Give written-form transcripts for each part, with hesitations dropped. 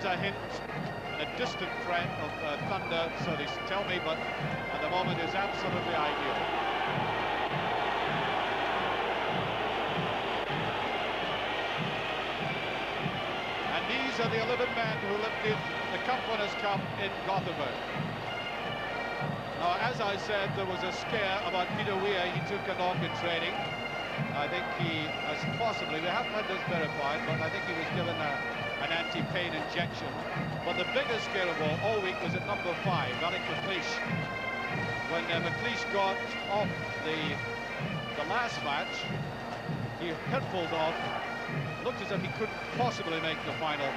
is a hint and a distant threat of thunder, so they tell me, but at the moment is absolutely ideal. And these are the 11 men who lifted the Cup Winners' Cup in Gothenburg. Now, as I said, there was a scare about Peter Weir. He took a knock in training. I think he has possibly, we haven't had this verified, but I think he was given an anti-pain injection. But the biggest scare of all week was at number 5, Alec McLeish. When McLeish got off the last match, he hurtled off, looked as if he couldn't possibly make the final.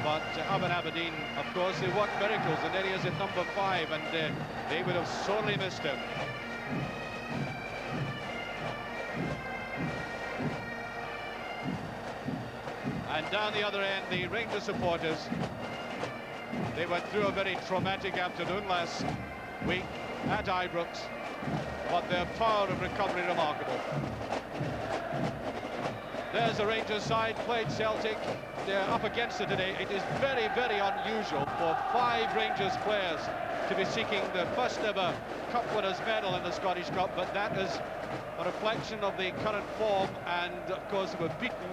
But Aberdeen, of course, they work miracles, and there he is at number 5, and they would have sorely missed him. And down the other end, the Rangers supporters, they went through a very traumatic afternoon last week at Ibrox, but their power of recovery remarkable. There's the Rangers side, played Celtic. They're up against it today. It is very, very unusual for 5 Rangers players to be seeking the first ever Cup Winners' medal in the Scottish Cup, but that is a reflection of the current form, and of course they were beaten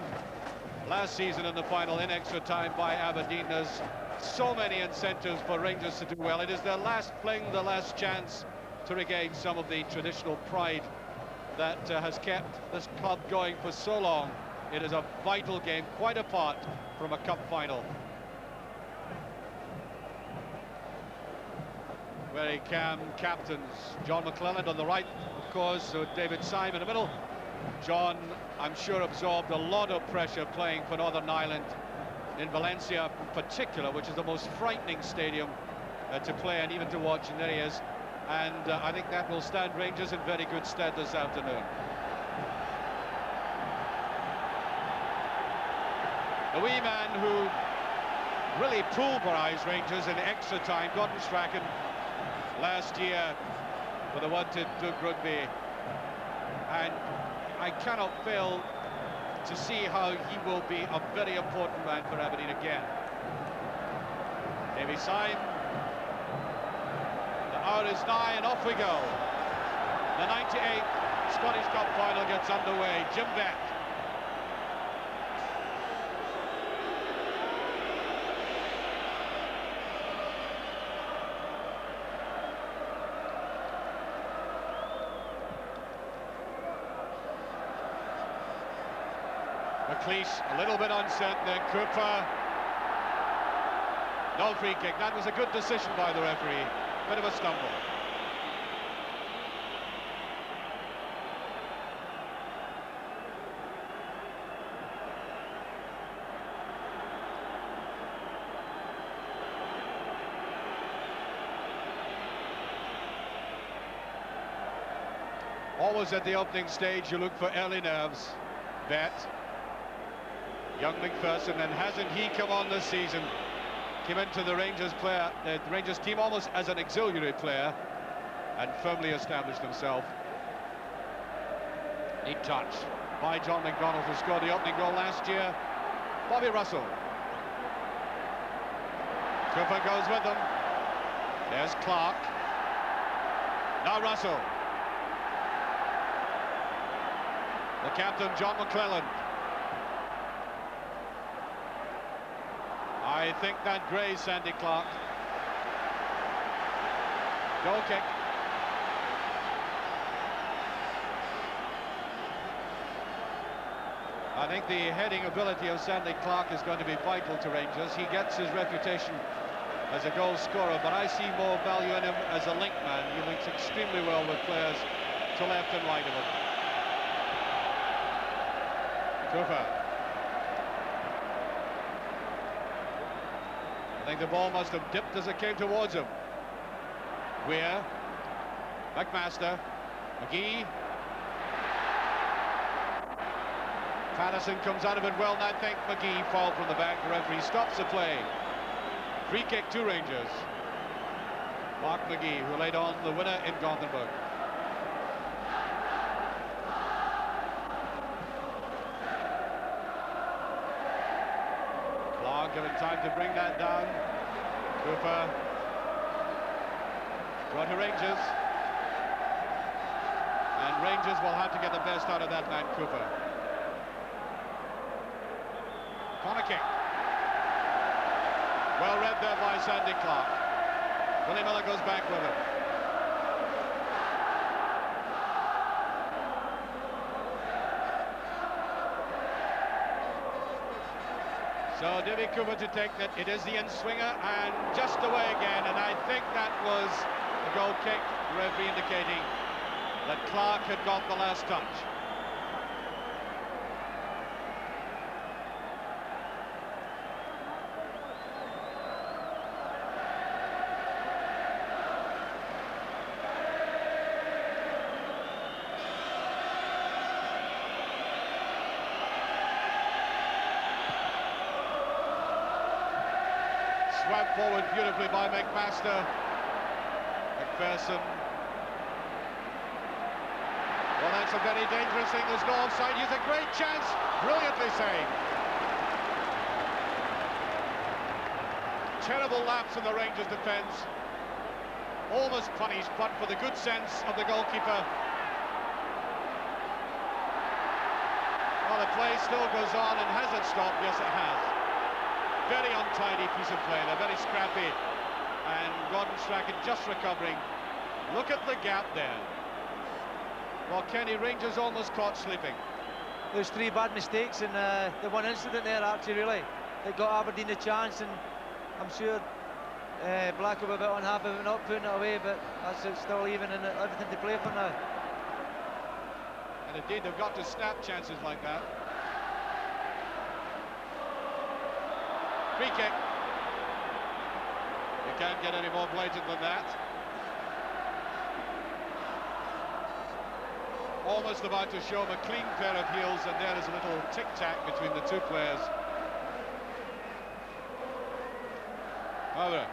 last season in the final in extra time by Aberdeen. There's so many incentives for Rangers to do well. It is their last fling, the last chance to regain some of the traditional pride that has kept this club going for so long. It is a vital game, quite apart from a cup final. Very calm captains. John McClelland on the right, of course, so David Syme in the middle. John, I'm sure, absorbed a lot of pressure playing for Northern Ireland in Valencia in particular, which is the most frightening stadium to play and even to watch, and there he is. And I think that will stand Rangers in very good stead this afternoon. The wee man who really pulverised Rangers in extra time, Gordon Strachan, last year for the wanted Doug Rugby. And I cannot fail to see how he will be a very important man for Aberdeen again. Davy Syme. The hour is nigh and off we go. The 98th Scottish Cup final gets underway. Jim Beck. McLeish a little bit uncertain there. Cooper. No free kick. That was a good decision by the referee. Bit of a stumble. Always at the opening stage you look for early nerves. Bet. Young McPherson, and hasn't he come on this season? Came into the Rangers team almost as an auxiliary player and firmly established himself. Neat touch by John McDonald, who scored the opening goal last year. Bobby Russell. Cooper goes with them. There's Clark. Now Russell. The captain, John McClelland. I think that grazed Sandy Clark. Goal kick. I think the heading ability of Sandy Clark is going to be vital to Rangers. He gets his reputation as a goal scorer, but I see more value in him as a link man. He links extremely well with players to left and right of him. Cooper. I think the ball must have dipped as it came towards him. Weir, McMaster, McGee. Patterson comes out of it well, and I think McGee fouled from the back. The referee stops the play. Free kick to Rangers. Mark McGee, who laid on the winner in Gothenburg. Clark giving Time to bring that down. Cooper. Go to Rangers. And Rangers will have to get the best out of that man, Cooper. Corner kick. Well read there by Sandy Clark. Willie Miller goes back with it. So Davy Cooper to take it. It is the in-swinger and just away again. And I think that was a goal kick, referee indicating that Clark had got the last touch. Swept forward beautifully by McMaster. McPherson. Well, that's a very dangerous thing. There's no offside. He's a great chance. Brilliantly saved. Terrible lapse in the Rangers' defence. Almost punished, but for the good sense of the goalkeeper. Well, the play still goes on, and has it stopped? Yes, it has. Very untidy piece of play. They're very scrappy. And Gordon Strachan just recovering. Look at the gap there. Well, Kenny, Rangers almost caught sleeping. There's three bad mistakes in the one incident there, actually, really. It got Aberdeen a chance, and I'm sure Black will be a bit unhappy about not putting it away, but that's it, still even and everything to play for now. And indeed, they've got to snap chances like that. Free kick. You can't get any more blatant than that. Almost about to show him a clean pair of heels, and there is a little tic-tac between the two players. However,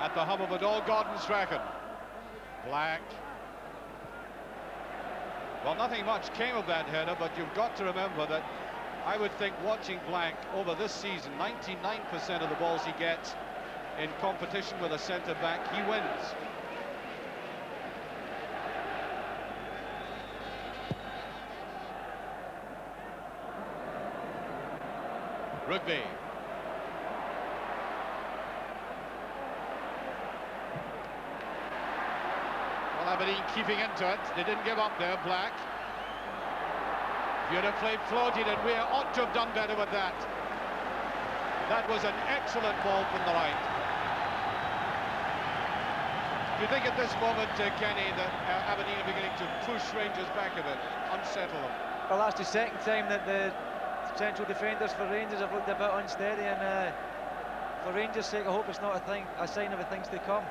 at the hum of it all, Gordon Strachan. Black. Well, nothing much came of that header, but you've got to remember that I would think, watching Black over this season, 99% of the balls he gets in competition with a centre-back, he wins. Rugby. Well, Aberdeen keeping into it. They didn't give up there, Black. Beautifully floated, and we ought to have done better with that. That was an excellent ball from the right. Do you think at this moment, Kenny, that Aberdeen are beginning to push Rangers back a bit, unsettle them? Well, that's the second time that the central defenders for Rangers have looked a bit unsteady, and for Rangers' sake, I hope it's not a sign of the things to come.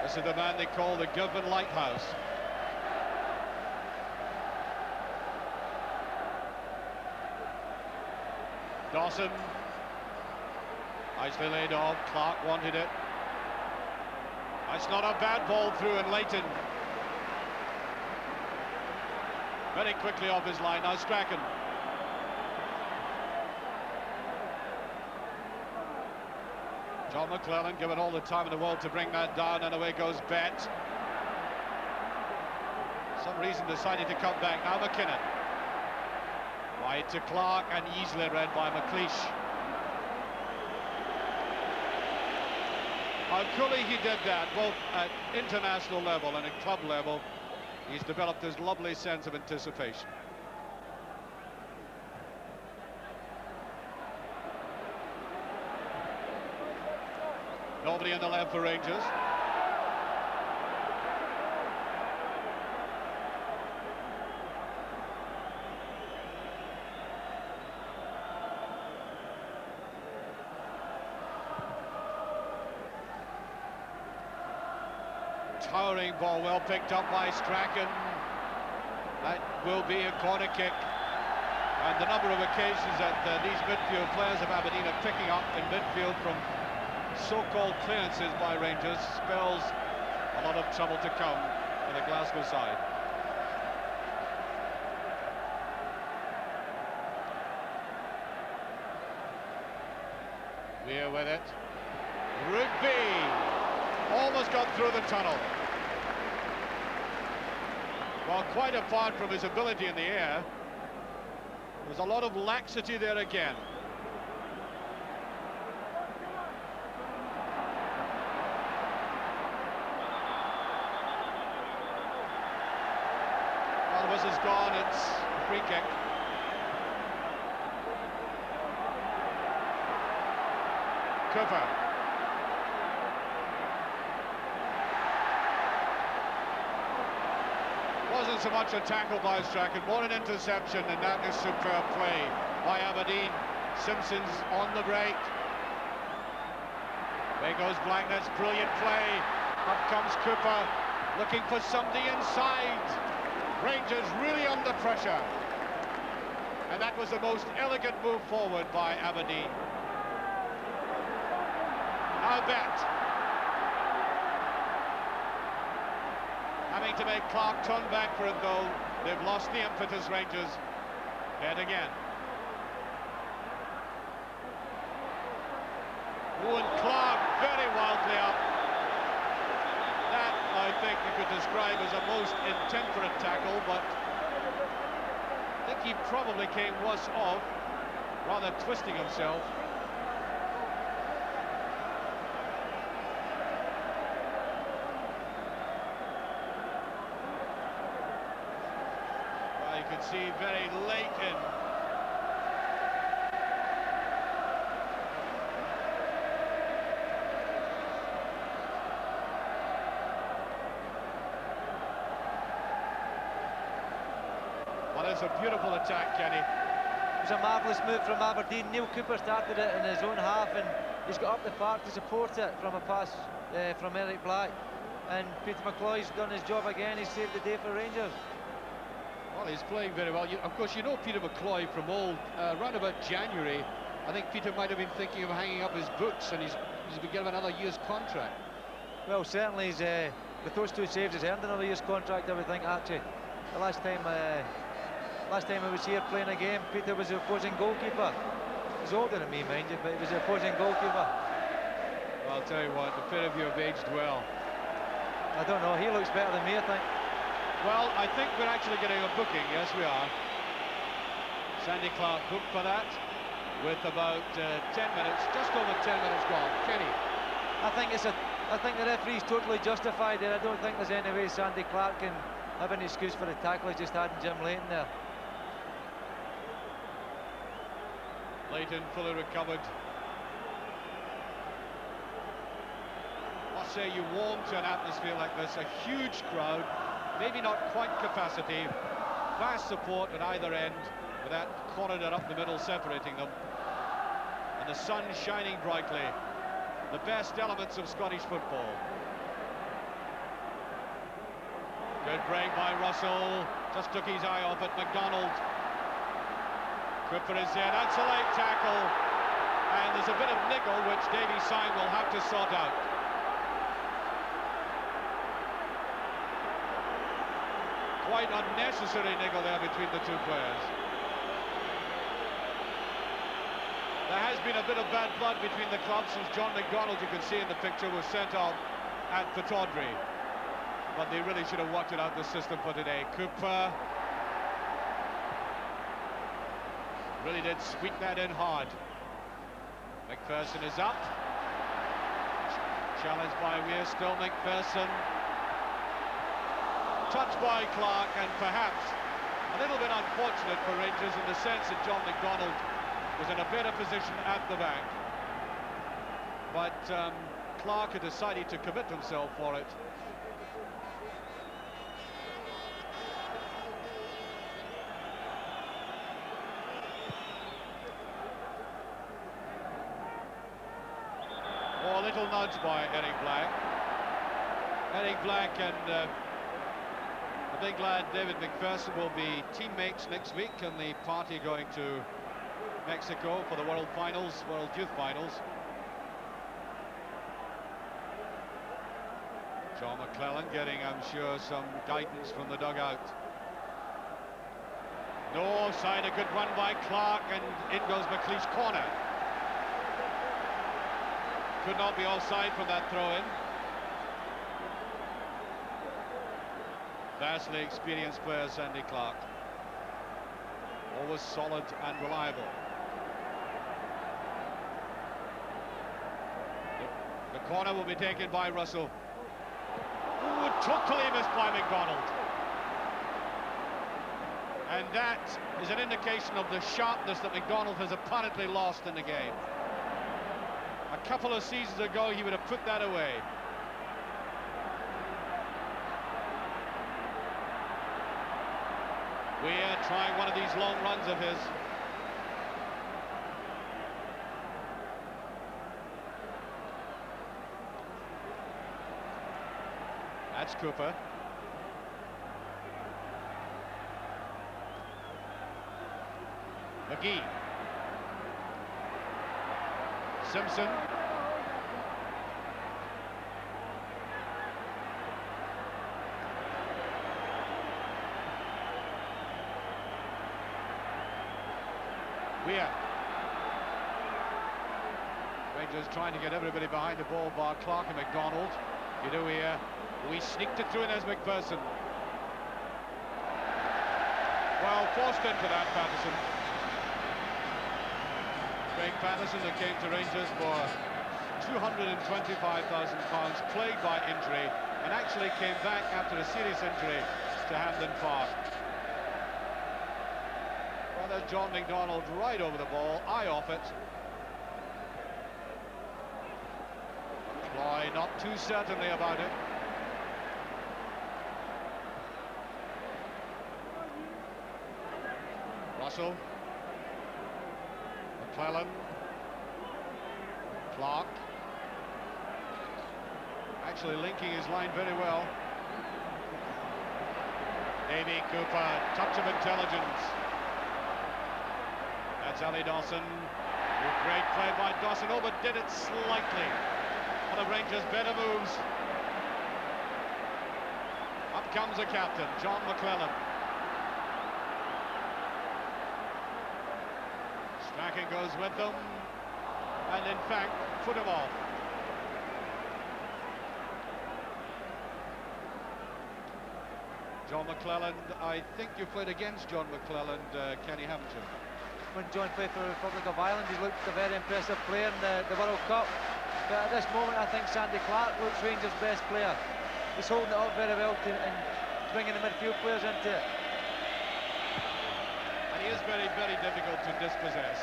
This is the man they call the Govan Lighthouse. Dawson. Nicely laid off. Clark wanted it. That's not a bad ball through, and Leighton very quickly off his line. Now Strachan. John McClellan given all the time in the world to bring that down, and away goes Bet. Some reason decided to come back. Now McKinnon. Wide to Clark, and easily read by McLeish. How coolly he did that, both at international level and at club level. He's developed his lovely sense of anticipation. Nobody on the left for Rangers. Towering ball, well picked up by Strachan. That will be a corner kick. And the number of occasions that these midfield players of Aberdeen are picking up in midfield from so-called clearances by Rangers spells a lot of trouble to come for the Glasgow side. Weir with it. Rugby almost got through the tunnel. Well, quite apart from his ability in the air, there's a lot of laxity there again. Well, the whistle's gone, it's a free kick. Cooper. Wasn't so much a tackle by Strachan, more an interception, and that is superb play by Aberdeen. Simpson's on the break. There goes Black, that's brilliant play. Up comes Cooper, looking for somebody inside. Rangers really under pressure. And that was the most elegant move forward by Aberdeen. I'll bet. Having to make Clark turn back for a goal. They've lost the impetus, Rangers. Head again. And Clark very wildly up. That, I think, you could describe as a most intemperate tackle, but I think he probably came worse off, rather twisting himself. Well, you could see very late in. Well, it's a beautiful attack, Kenny. It was a marvellous move from Aberdeen. Neil Cooper started it in his own half, and he's got up the park to support it from a pass from Eric Black. And Peter McCloy's done his job again. He's saved the day for Rangers. Well, he's playing very well. Of course, you know Peter McCloy from old. Around about January, I think Peter might have been thinking of hanging up his boots, and he's been given another year's contract. Well, certainly he's, with those two saves, he's earned another year's contract, I would think, actually. The last time I was here playing a game, Peter was the opposing goalkeeper. He's older than me, mind you, but he was the opposing goalkeeper. Well, I'll tell you what, the pair of you have aged well. I don't know, he looks better than me, I think. Well, I think we're actually getting a booking, yes we are. Sandy Clark booked for that, with about 10 minutes, just over 10 minutes gone. Kenny? I think the referee's totally justified there. I don't think there's any way Sandy Clark can have an excuse for the tackle he just had in Jim Leighton there. Leighton fully recovered. What say you warm to an atmosphere like this? A huge crowd, maybe not quite capacity, vast support at either end, with that corridor up the middle separating them, and the sun shining brightly. The best elements of Scottish football. Good break by Russell, just took his eye off it. McDonald. Cooper is there, that's a late tackle, and there's a bit of niggle which Davy Syme will have to sort out. Quite unnecessary niggle there between the two players. There has been a bit of bad blood between the clubs since John McDonald, you can see in the picture, was sent off at Pittodrie. But they really should have worked it out, the system, for today. Cooper really did squeak that in hard. McPherson is up. Challenged by Weir, still McPherson. Touched by Clark, and perhaps a little bit unfortunate for Rangers in the sense that John McDonald was in a better position at the back. But Clark had decided to commit himself for it. Oh, a little nudge by Eric Black. Eric Black and the big lad David McPherson will be teammates next week in the party going to Mexico for the World Finals, World Youth Finals. John McClellan getting, I'm sure, some guidance from the dugout. No offside, a good run by Clark, and in goes McLeish. Corner. Could not be offside from that throw-in. Vastly experienced player, Sandy Clark. Always solid and reliable. The corner will be taken by Russell. Ooh, totally missed by McDonald. And that is an indication of the sharpness that McDonald has apparently lost in the game. A couple of seasons ago, he would have put that away. We're trying one of these long runs of his. That's Cooper. McGee. Simpson. Weir. Rangers trying to get everybody behind the ball, bar Clark and McDonald. You know, we sneaked it through in as McPherson. Well, forced into that, Patterson. Craig Patterson, that came to Rangers for £225,000, plagued by injury, and actually came back after a serious injury to Hampden Park. Well, there's John McDonald right over the ball, eye off it. Ploy not too certainly about it. Russell. McClellan. Clark. Actually linking his line very well. Amy Cooper, touch of intelligence. That's Ali Dawson. Great play by Dawson, overdid it slightly. One of Rangers' better moves. Up comes the captain, John McClellan. Strachan goes with them, and in fact, put him off. John McClellan, I think you played against John McClellan, Kenny, haven't you? When John played for the Republic of Ireland, he looked a very impressive player in the World Cup. But at this moment, I think Sandy Clark looks Rangers' best player. He's holding it up very well and bringing the midfield players into it. And he is very, very difficult to dispossess.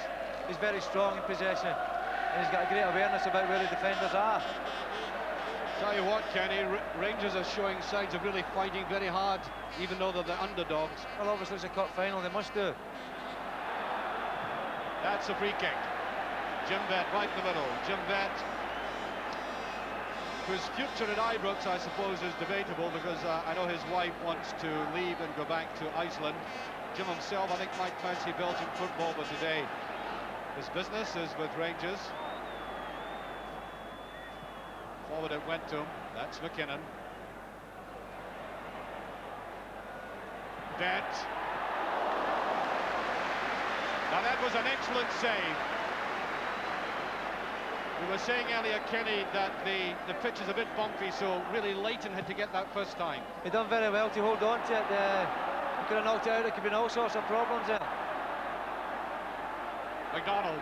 He's very strong in possession, and he's got a great awareness about where the defenders are. Tell you what, Kenny, Rangers are showing signs of really fighting very hard, even though they're the underdogs. Well, obviously it's a cup final, they must do. That's a free kick. Jim Vett right in the middle. Jim Vett, whose future at Ibrox, I suppose, is debatable, because I know his wife wants to leave and go back to Iceland. Jim himself, I think, might fancy Belgian football, but today his business is with Rangers. Forward it went to him. That's McKinnon. Vett. Now that was an excellent save. We were saying earlier, Kenny, that the pitch is a bit bumpy, so really Leighton had to get that first time. He done very well to hold on to it. He could have knocked it out. There could have been all sorts of problems there. McDonald.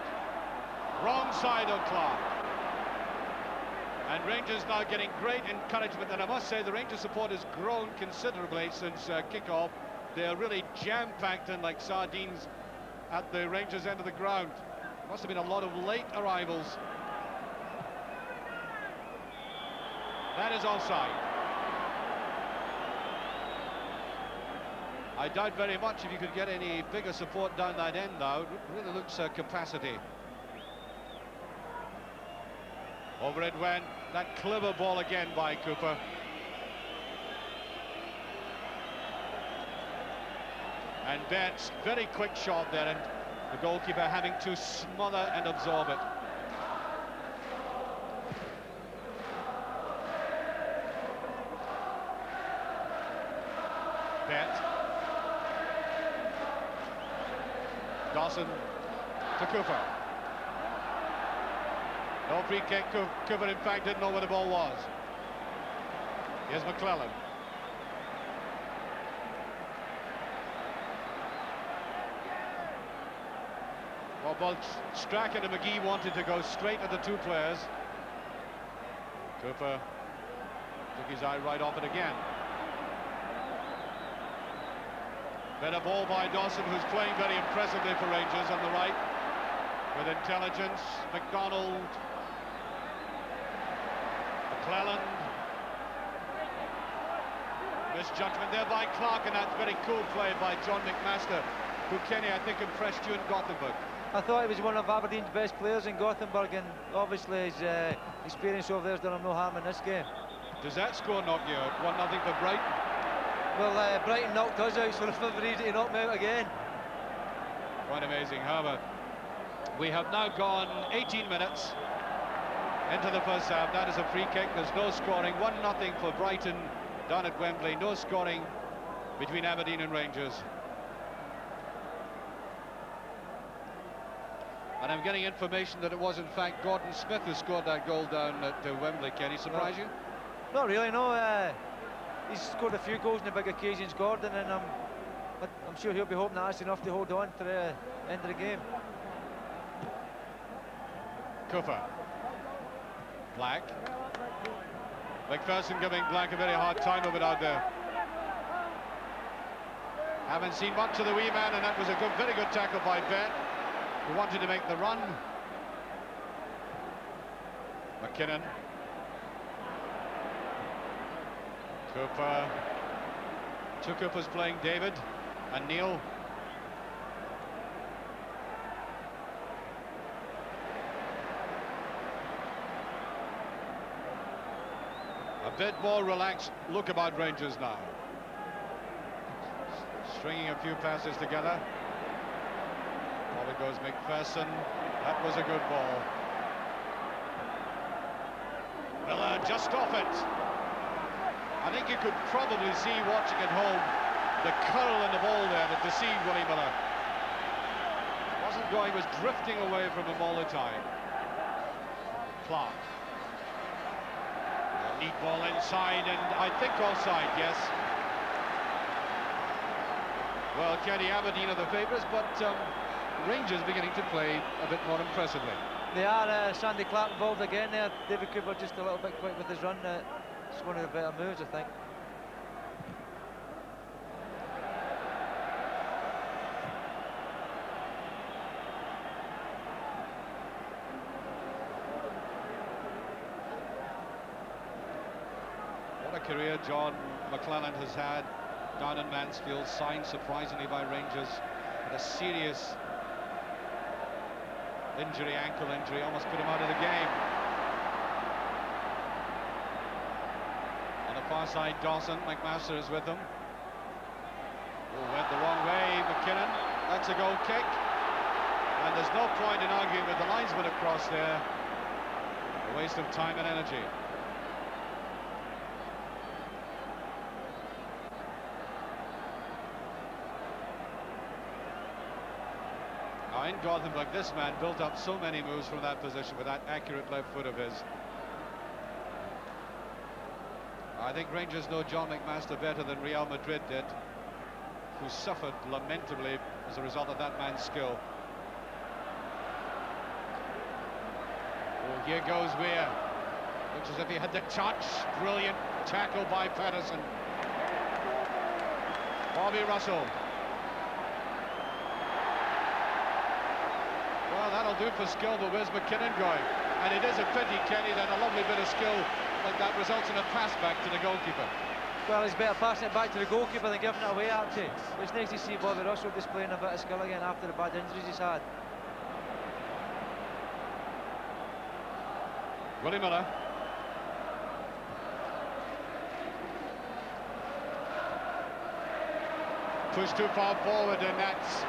Wrong side of Clark. And Rangers now getting great encouragement, and I must say the Rangers support has grown considerably since kick-off. They're really jam-packed in like sardines at the Rangers end of the ground. Must have been a lot of late arrivals. That is offside. I doubt very much if you could get any bigger support down that end now. It really looks capacity. Over it went. That clever ball again by Cooper. And Vett's very quick shot there, and the goalkeeper having to smother and absorb it. Vett. Dawson to Cooper. No free kick. Cooper, in fact, didn't know where the ball was. Here's McClellan. Well, both Strachan and McGee wanted to go straight at the two players. Cooper took his eye right off it again. Better ball by Dawson, who's playing very impressively for Rangers on the right. With intelligence, McDonald, McClellan. Misjudgment there by Clark, and that's very cool play by John McMaster, who, Kenny, I think impressed you in Gothenburg. I thought he was one of Aberdeen's best players in Gothenburg, and obviously his experience over there's done him no harm in this game. Does that score knock you out? 1-0 for Brighton? Well, Brighton knocked us out, so it's never easy to knock me out again. Quite amazing, however. We have now gone 18 minutes into the first half. That is a free kick. There's no scoring. 1-0 for Brighton down at Wembley. No scoring between Aberdeen and Rangers. And I'm getting information that it was, in fact, Gordon Smith who scored that goal down at Wembley. Can he surprise you? Not really, no. He's scored a few goals in the big occasions, Gordon, and I'm sure he'll be hoping that's enough to hold on to the end of the game. Cooper. Black. McPherson giving Black a very hard time of it out there. Haven't seen much of the wee man, and that was a very good tackle by Bett, who wanted to make the run. McKinnon. Cooper. Two Coopers playing David and Neil. A bit more relaxed look about Rangers now. Stringing a few passes together. Forward goes McPherson. That was a good ball. Miller just off it. I think you could probably see, watching at home, the curl in the ball there that deceived Willie Miller. Wasn't going, was drifting away from him all the time. Clark. A neat ball inside, and I think offside, yes. Well, Kenny, Aberdeen are the favourites, but Rangers beginning to play a bit more impressively. They are. Sandy Clark involved again there. David Cooper just a little bit quick with his run. It's one of the better moves, I think. What a career John McClellan has had down in Mansfield, signed surprisingly by Rangers with a serious injury, ankle injury, almost put him out of the game. On the far side, Dawson, McMaster is with him. Oh, went the wrong way, McKinnon. That's a goal kick. And there's no point in arguing with the linesman across there. A waste of time and energy. Now in Gothenburg, this man built up so many moves from that position with that accurate left foot of his. I think Rangers know John McMaster better than Real Madrid did, who suffered lamentably as a result of that man's skill. Oh, here goes Weir. Looks as if he had the touch. Brilliant tackle by Patterson. Bobby Russell. Well, that'll do for skill, but where's McKinnon going? And it is a pity, Kenny, that a lovely bit of skill like that results in a pass back to the goalkeeper. Well, he's better passing it back to the goalkeeper than giving it away, actually. It's nice to see Bobby Russell displaying a bit of skill again after the bad injuries he's had. Willie Miller. Pushed too far forward, and that's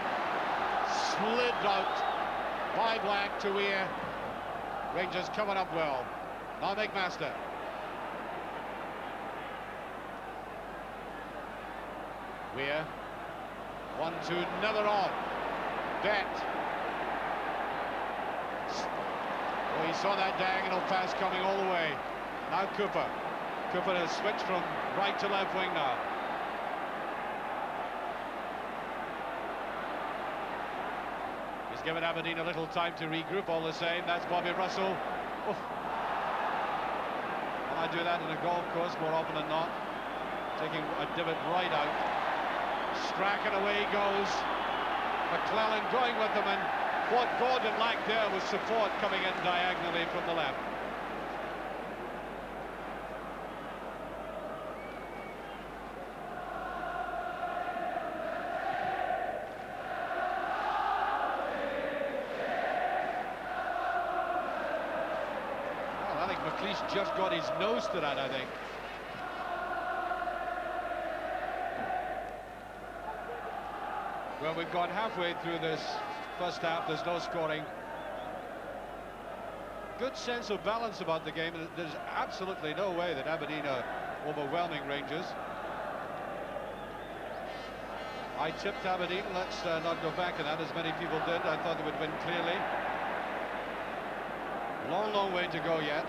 slid out by Black to Weir. Rangers coming up well. Now McMaster. Weir. 1-2, never on. Bett. Oh, he saw that diagonal pass coming all the way. Now Cooper. Cooper has switched from right to left wing now. He's given Aberdeen a little time to regroup all the same. That's Bobby Russell. Oof. Well, I do that in a golf course more often than not. Taking a divot right out. Strachan away he goes. McClellan going with them, and what Gordon lacked there was support coming in diagonally from the left. Well, I think McLeish just got his nose to that, I think. Well, we've gone halfway through this first half. There's no scoring. Good sense of balance about the game. There's absolutely no way that Aberdeen are overwhelming Rangers. I tipped Aberdeen. Let's not go back to that, as many people did. I thought they would win clearly. Long, long way to go yet.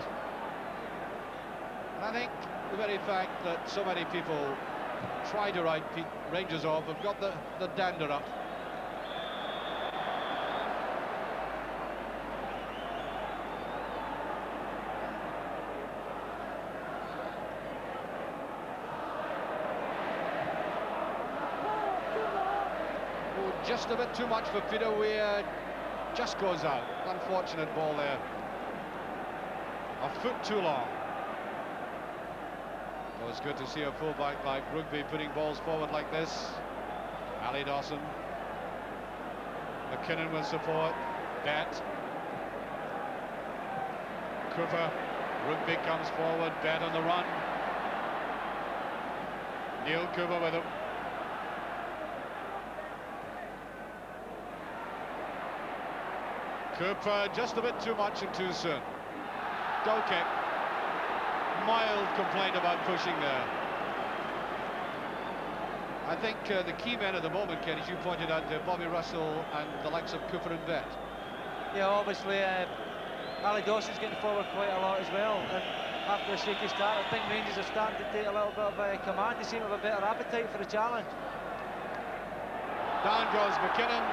And I think the very fact that so many people try to write Rangers off have got the dander up. Oh, just a bit too much for Peter Weir. Just goes out. Unfortunate ball there. A foot too long. Well, it's good to see a fullback like Rugby putting balls forward like this. Ali Dawson. McKinnon with support. Bet. Cooper. Rugby comes forward. Bet on the run. Neil Cooper with him. Cooper just a bit too much and too soon. Goal kick. Mild complaint about pushing there. I think the key men at the moment, Ken, as you pointed out, Bobby Russell and the likes of Cooper and Bet. Yeah, obviously, Ali Dawson's getting forward quite a lot as well. And after a shaky start, I think Rangers are starting to take a little bit of command. They seem to have a better appetite for the challenge. Down goes McKinnon.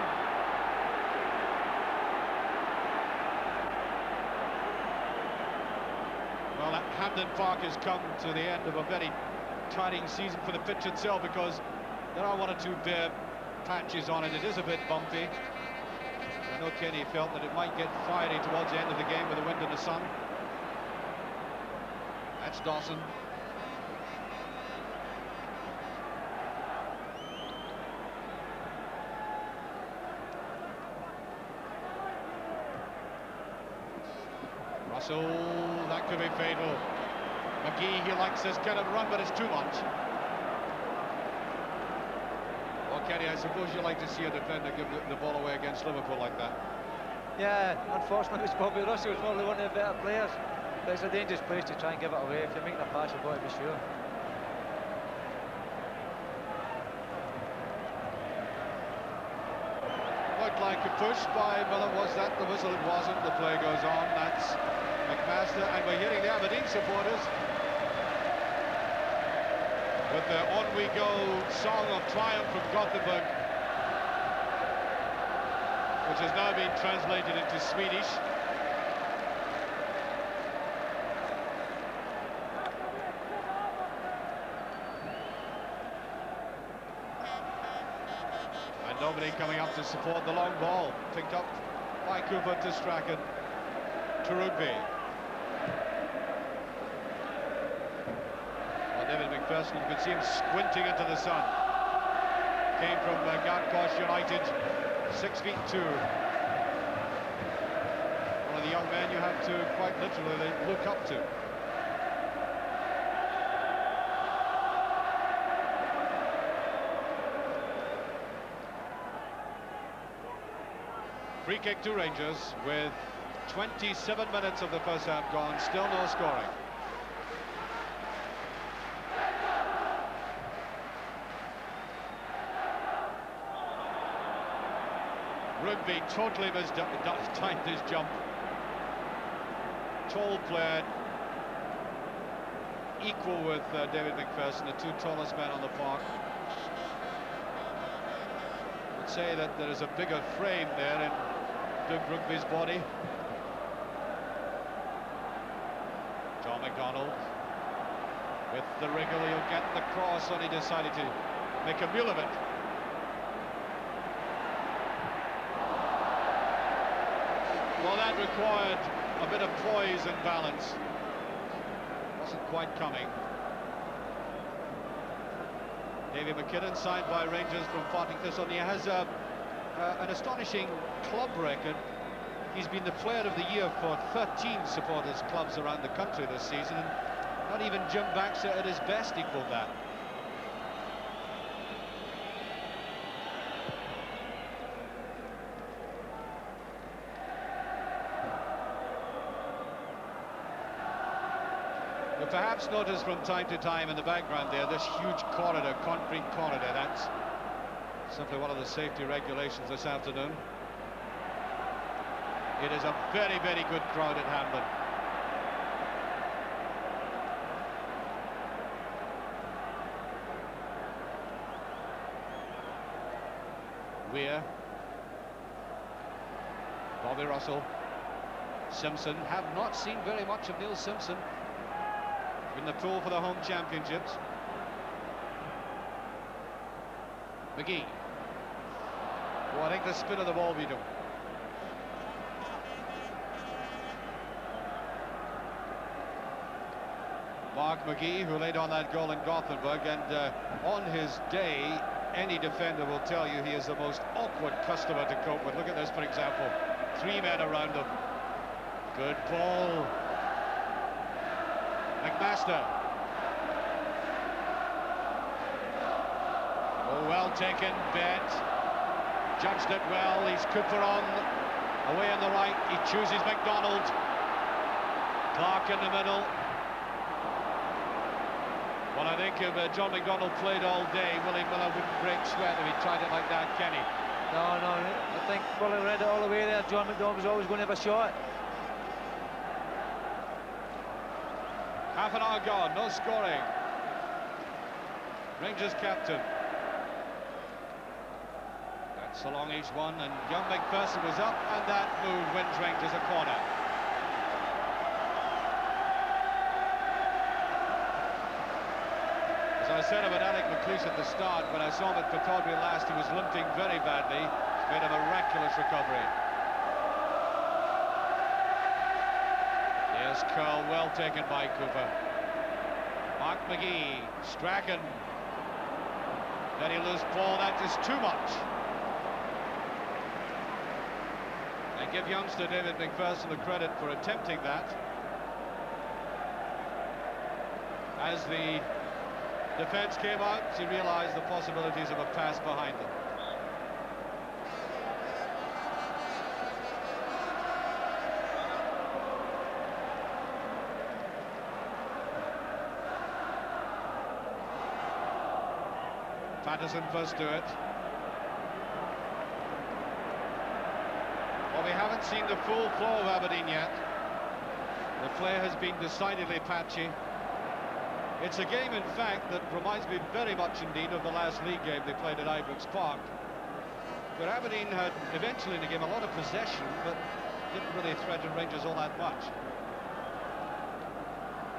Well, Hampden Park has come to the end of a very tiring season for the pitch itself, because there are one or two bare patches on it. It is a bit bumpy. I know Kenny felt that it might get fiery towards the end of the game with the wind and the sun. That's Dawson. Russell, that could be fatal. McGee, he likes this kind of run, but it's too much. Well, Kenny, I suppose you like to see a defender give the ball away against Liverpool like that. Yeah, unfortunately, it's Bobby Russell, who's probably one of the better players. But it's a dangerous place to try and give it away. If you're making a pass, you've got to be sure. Looked like a push by Miller. Was that the whistle? It wasn't. The play goes on. That's McMaster, and we're hearing the Aberdeen supporters with the On We Go song of triumph from Gothenburg, which has now been translated into Swedish. And nobody coming up to support the long ball, picked up by Cooper to Strachan to Rugby. David McPherson, you could see him squinting into the sun. Came from Gartcosh United, 6'2". One of the young men you have to quite literally look up to. Free kick to Rangers with 27 minutes of the first half gone, still no scoring. Rugby totally mistimed his jump. tall player, equal with David McPherson, the two tallest men on the park. I would say that there is a bigger frame there in Doug Rugby's body. John McDonald with the wriggle, he'll get the cross, and he decided to make a meal of it. Well, that required a bit of poise and balance. Wasn't quite coming. Davy McKinnon, signed by Rangers from Partick Thistle. He has an astonishing club record. He's been the player of the year for 13 supporters clubs around the country this season, and not even Jim Baxter at his best equalled that. You'll perhaps notice from time to time in the background there, this huge corridor, concrete corridor. That's simply one of the safety regulations this afternoon. It is a very, very good crowd at Hampden. Weir, Bobby Russell, Simpson. Have not seen very much of Neil Simpson in the pool for the home championships. McGee. Oh, I think the spin of the ball beat him. Mark McGee, who laid on that goal in Gothenburg, and on his day, any defender will tell you he is the most awkward customer to cope with. Look at this, for example. 3 men around him. Good ball. McMaster. Oh, well taken, bet. Judged it well. He's Cooper on. Away on the right. He chooses McDonald. Clark in the middle. Well, I think if John McDonald played all day, Willie Miller wouldn't break sweat if he tried it like that, can he? No, I think Willie read it all the way there. John McDonald was always going to have a shot. Half an hour gone, no scoring. Rangers captain. That's a long each one, and young McPherson was up, and that move wins Rangers a corner. As I said about Alec McLeish at the start, when I saw him at Pittodrie last, he was limping very badly. He's made a miraculous recovery. Yes, curl, well taken by Cooper. Mark McGee, Strachan. Very loose ball, that is too much. I give youngster David McPherson the credit for attempting that. As the defence came out, he realised the possibilities of a pass behind them. Patterson first to it. Well, we haven't seen the full flow of Aberdeen yet. The play has been decidedly patchy. It's a game, in fact, that reminds me very much indeed of the last league game they played at Ibrox Park, where Aberdeen had eventually in the game a lot of possession, but didn't really threaten Rangers all that much.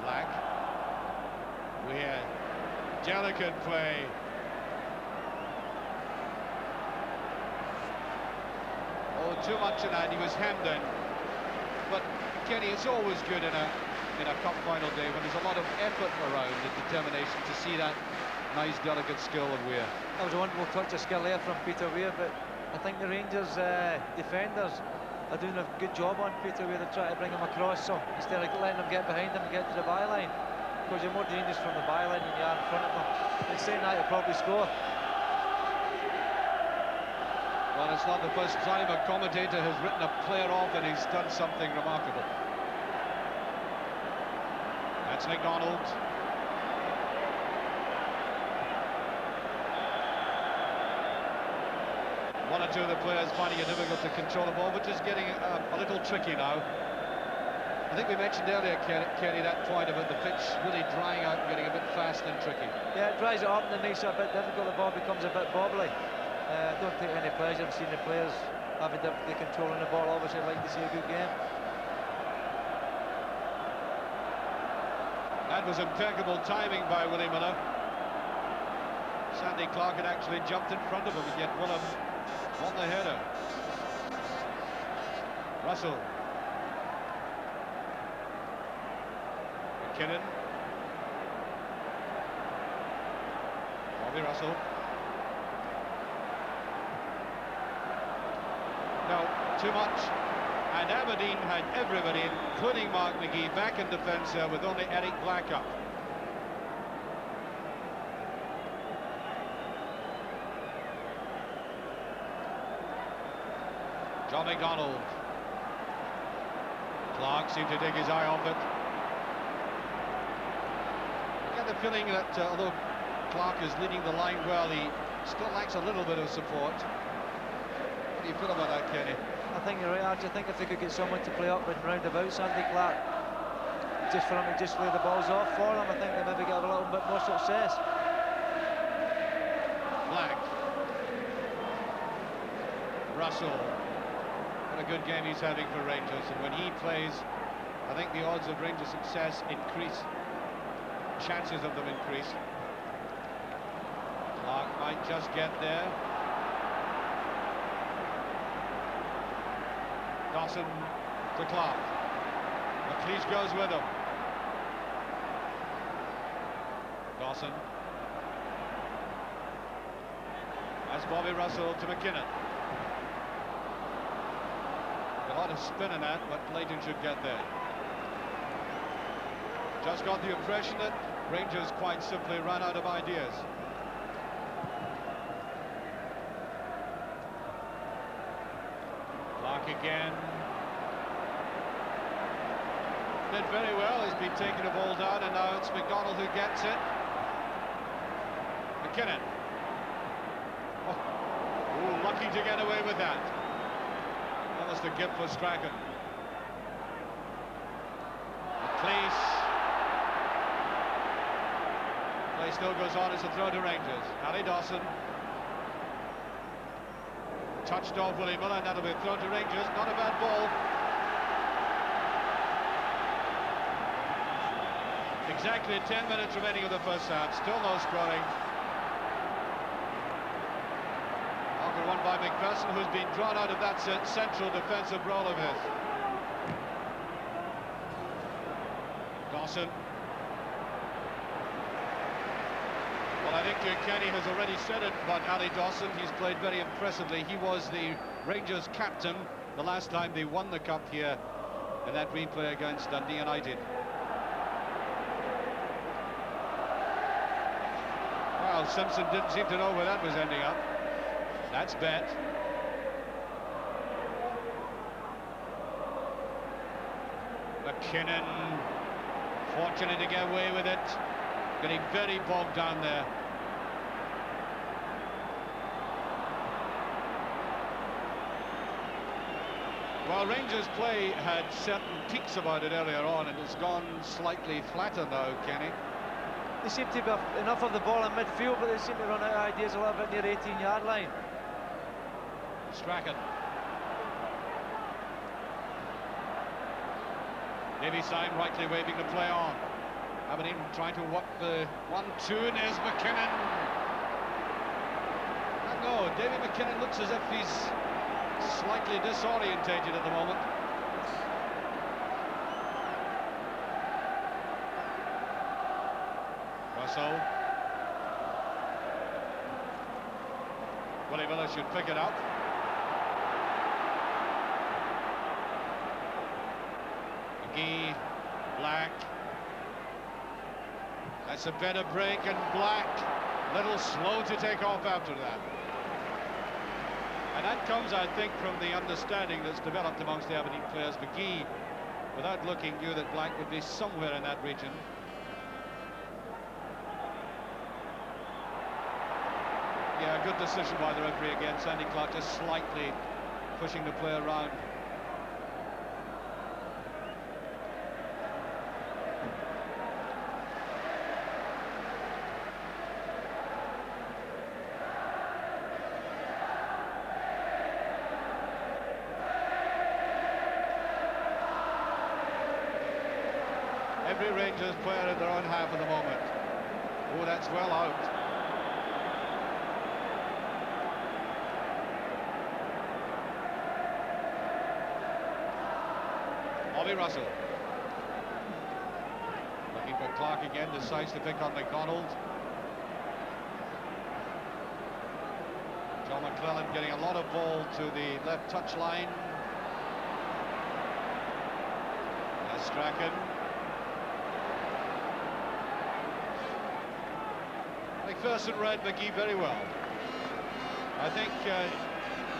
Black. Weir. Delicate play. Oh, too much of that. He was hemmed in. But Kenny, it's always good in a cup final day when there's a lot of effort around and determination to see that nice, delicate skill of Weir. That was a wonderful touch of skill there from Peter Weir, but I think the Rangers defenders are doing a good job on Peter Weir. They're trying to bring him across, so instead of letting him get behind him and get to the byline, because you're more dangerous from the byline than you are in front of him. And saying that, he'll probably score. Well, it's not the first time a commentator has written a player off and he's done something remarkable. That's McDonald. One or two of the players finding it difficult to control the ball, which is getting a little tricky now. I think we mentioned earlier, Kenny, that point about the pitch really drying out and getting a bit fast and tricky. Yeah, it dries it up and it makes it a bit difficult. The ball becomes a bit bobbly. I don't take any pleasure in seeing the players having difficulty controlling the ball. Obviously, I'd like to see a good game. That was impeccable timing by Willie Miller. Sandy Clark had actually jumped in front of him, and yet Willem won the header. Russell. McKinnon. Bobby Russell. No, too much. And Aberdeen had everybody, including Mark McGee, back in defence with only Eric Black up. John McDonald. Clark seemed to take his eye off it. I get the feeling that although Clark is leading the line well, he still lacks a little bit of support. What do you feel about that, Kenny? I think you're right, Archie. I think if they could get someone to play up and round about Sandy Clark, just for him to just lay the balls off for him, I think they maybe get a little bit more success. Black. Russell. What a good game he's having for Rangers, and when he plays, I think the odds of Rangers' success increase. Chances of them increase. Clark might just get there. Dawson to Clark. McLeish goes with him. Dawson. That's Bobby Russell to McKinnon. A lot of spin in that, but Clayton should get there. Just got the impression that Rangers quite simply ran out of ideas. Clark again. Did very well. He's been taking the ball down, and now it's McDonald who gets it. McKinnon. Oh, lucky to get away with that. Almost a gift for Strachan. McLeish. Play still goes on as a throw to Rangers. Ali Dawson. Touched off Willie Miller, and that'll be thrown to Rangers. Not a bad ball. Exactly 10 minutes remaining of the first half. Still no scoring. After one by McPherson, who's been drawn out of that central defensive role of his. Dawson. Well, I think Kenny has already said it about Ali Dawson. He's played very impressively. He was the Rangers captain the last time they won the cup here in that replay against Dundee United. Well, Simpson didn't seem to know where that was ending up. That's bet. McKinnon, fortunate to get away with it. Getting very bogged down there. Well, Rangers' play had certain peaks about it earlier on, and it's gone slightly flatter now, Kenny. They seem to have enough of the ball in midfield, but they seem to run out of ideas a little bit near 18-yard line. Strachan. Davy Syme rightly waving the play on. Aberdeen trying to work the 1-2, and there's McKinnon. No, Davy McKinnon looks as if he's slightly disorientated at the moment. Russell. Willie Miller should pick it up. McGee, Black. That's a better break, and Black a little slow to take off after that. And that comes, I think, from the understanding that's developed amongst the Aberdeen players. McGee, without looking, knew that Black would be somewhere in that region. Yeah, good decision by the referee again. Sandy Clark just slightly pushing the play around. Every Rangers player in their own half at the moment. Oh, that's well out. Ollie Russell. Looking for Clark again, decides to pick on McDonald. John McClellan getting a lot of ball to the left touch line. Strachan. McPherson read McGee very well. I think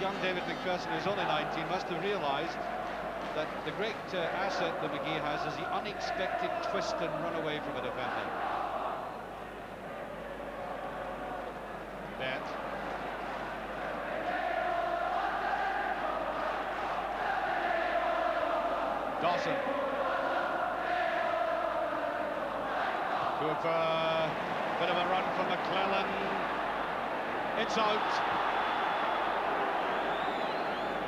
young David McPherson, who's only 19, must have realised that the great asset that McGee has is the unexpected twist and run away from a defender. Bet. Dawson. Cooper, bit of a run from McClellan. It's out.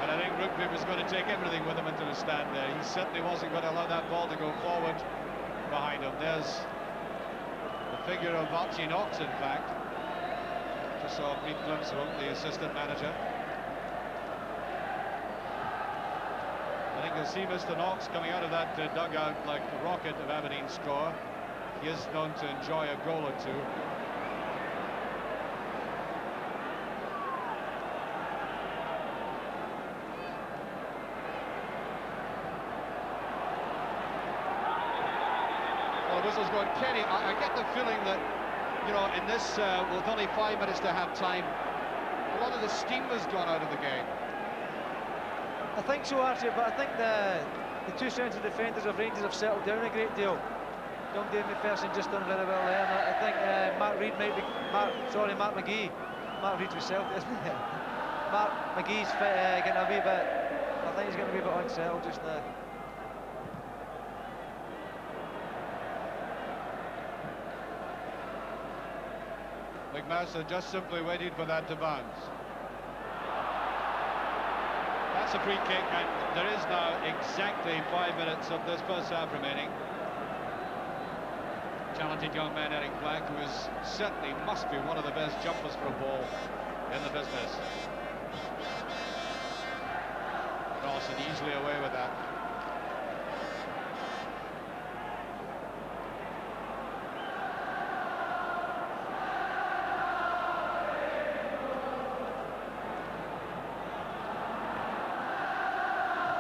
And I think Rugby was going to take everything with him into the stand there. He certainly wasn't going to allow that ball to go forward behind him. There's the figure of Archie Knox, in fact. Just saw a brief glimpse of him, the assistant manager. I think you'll see Mr. Knox coming out of that dugout like a rocket of Aberdeen score. He is known to enjoy a goal or two. Well, the whistle's going. Kenny, I get the feeling that, you know, in this, with only 5 minutes to have time, a lot of the steam has gone out of the game. I think so, Archie, but I think the two central defenders of Rangers have settled down a great deal. Young David McPherson just done very well there, and I think Mark Reid might be... Mark McGee. Mark Reid's with Celtic, isn't he? Mark McGee's getting a wee bit... I think he's getting a wee bit unsettled just now. McMaster just simply waited for that to bounce. That's a free kick, and there is now exactly 5 minutes of this first half remaining. Talented young man Eric Black, who is certainly must be one of the best jumpers for a ball in the business. Dawson easily away with that.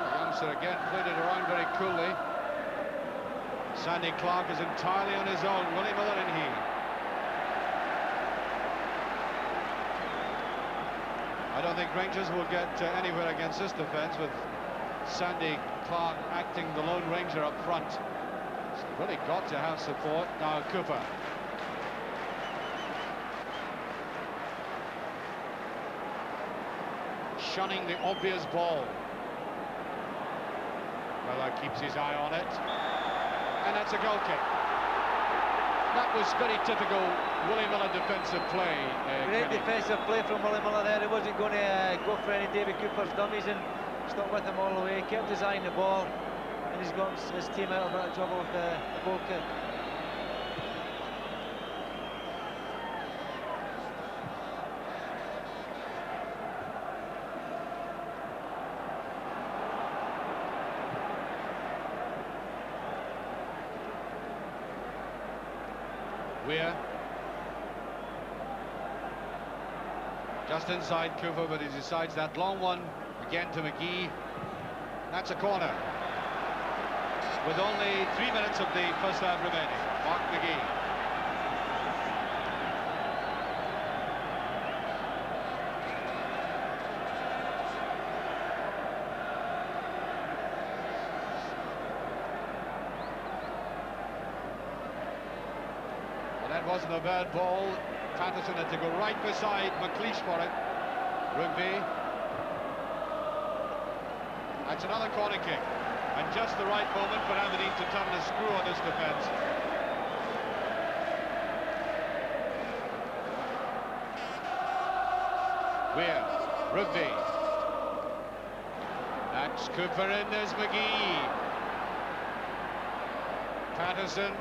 The youngster again played it around very coolly. Sandy Clark is entirely on his own. Willie Miller and he. I don't think Rangers will get anywhere against this defence with Sandy Clark acting the lone ranger up front. He's really got to have support. Now Cooper. Shunning the obvious ball. Miller keeps his eye on it. And that's a goal kick. That was very typical Willie Miller defensive play. Great defensive play from Willie Miller there. He wasn't going to go for any David Cooper's dummies and stuck with him all the way. Kept his eye on the ball, and he's got his team out of a bit of trouble with the goal kick. Weir. Just inside Cooper, but he decides that long one again to McGee. That's a corner. With only 3 minutes of the first half remaining. Mark McGee. That wasn't a bad ball. Patterson had to go right beside McLeish for it. Rugby. That's another corner kick. And just the right moment for Aberdeen to turn the screw on this defence. Weir. Rugby. That's Cooper in, there's McGee. Patterson.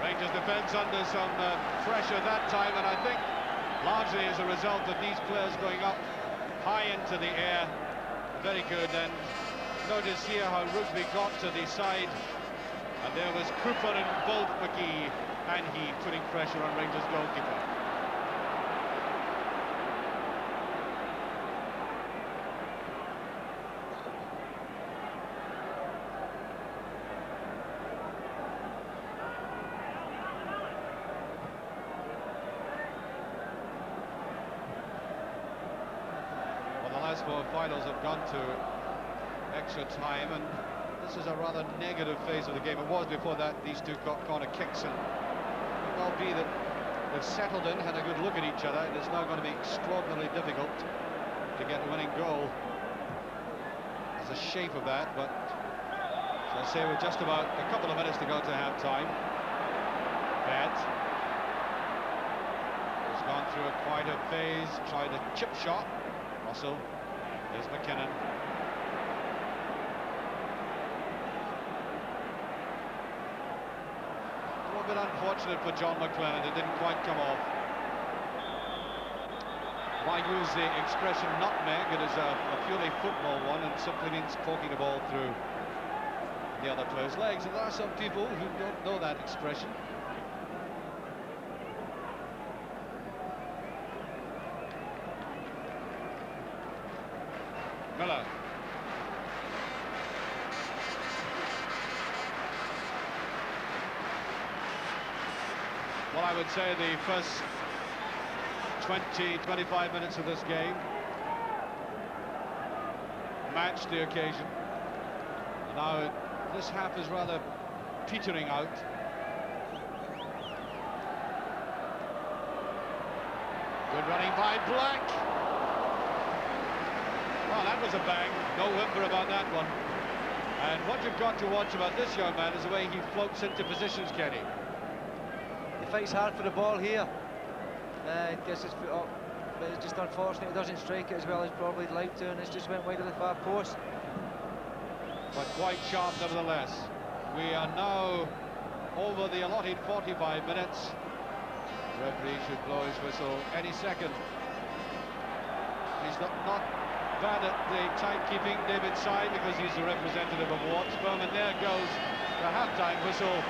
Rangers defence under some pressure that time, and I think largely as a result of these players going up high into the air. Very good, and notice here how Rugby got to the side, and there was Cooper and both McGee and he putting pressure on Rangers goalkeeper. Four finals have gone to extra time, and this is a rather negative phase of the game. It was before that. These two got corner kicks, and it will be that they've settled in, had a good look at each other. It's now going to be extraordinarily difficult to get a winning goal. There's a shape of that, but as I say, with just about a couple of minutes to go to half-time. Bet has gone through a quieter phase, tried a chip shot. Russell. There's McKinnon. A little bit unfortunate for John McLennan, it didn't quite come off. Why use the expression nutmeg? It is a purely football one and simply means poking the ball through the other player's legs. And there are some people who don't know that expression. Miller. Well, I would say the first 20-25 minutes of this game matched the occasion. Now this half is rather petering out. Good running by Black. Well, that was a bang, no whimper about that one. And what you've got to watch about this young man is the way he floats into positions, Kenny. He fights hard for the ball here. Gets his foot up, but it's just unfortunate he doesn't strike it as well as probably he'd like to, and it's just went wide of the far post. But quite sharp nevertheless. We are now over the allotted 45 minutes. The referee should blow his whistle any second. He's not bad at the timekeeping, David Sy, because he's the representative of Wattsburn, and there goes the half-time whistle.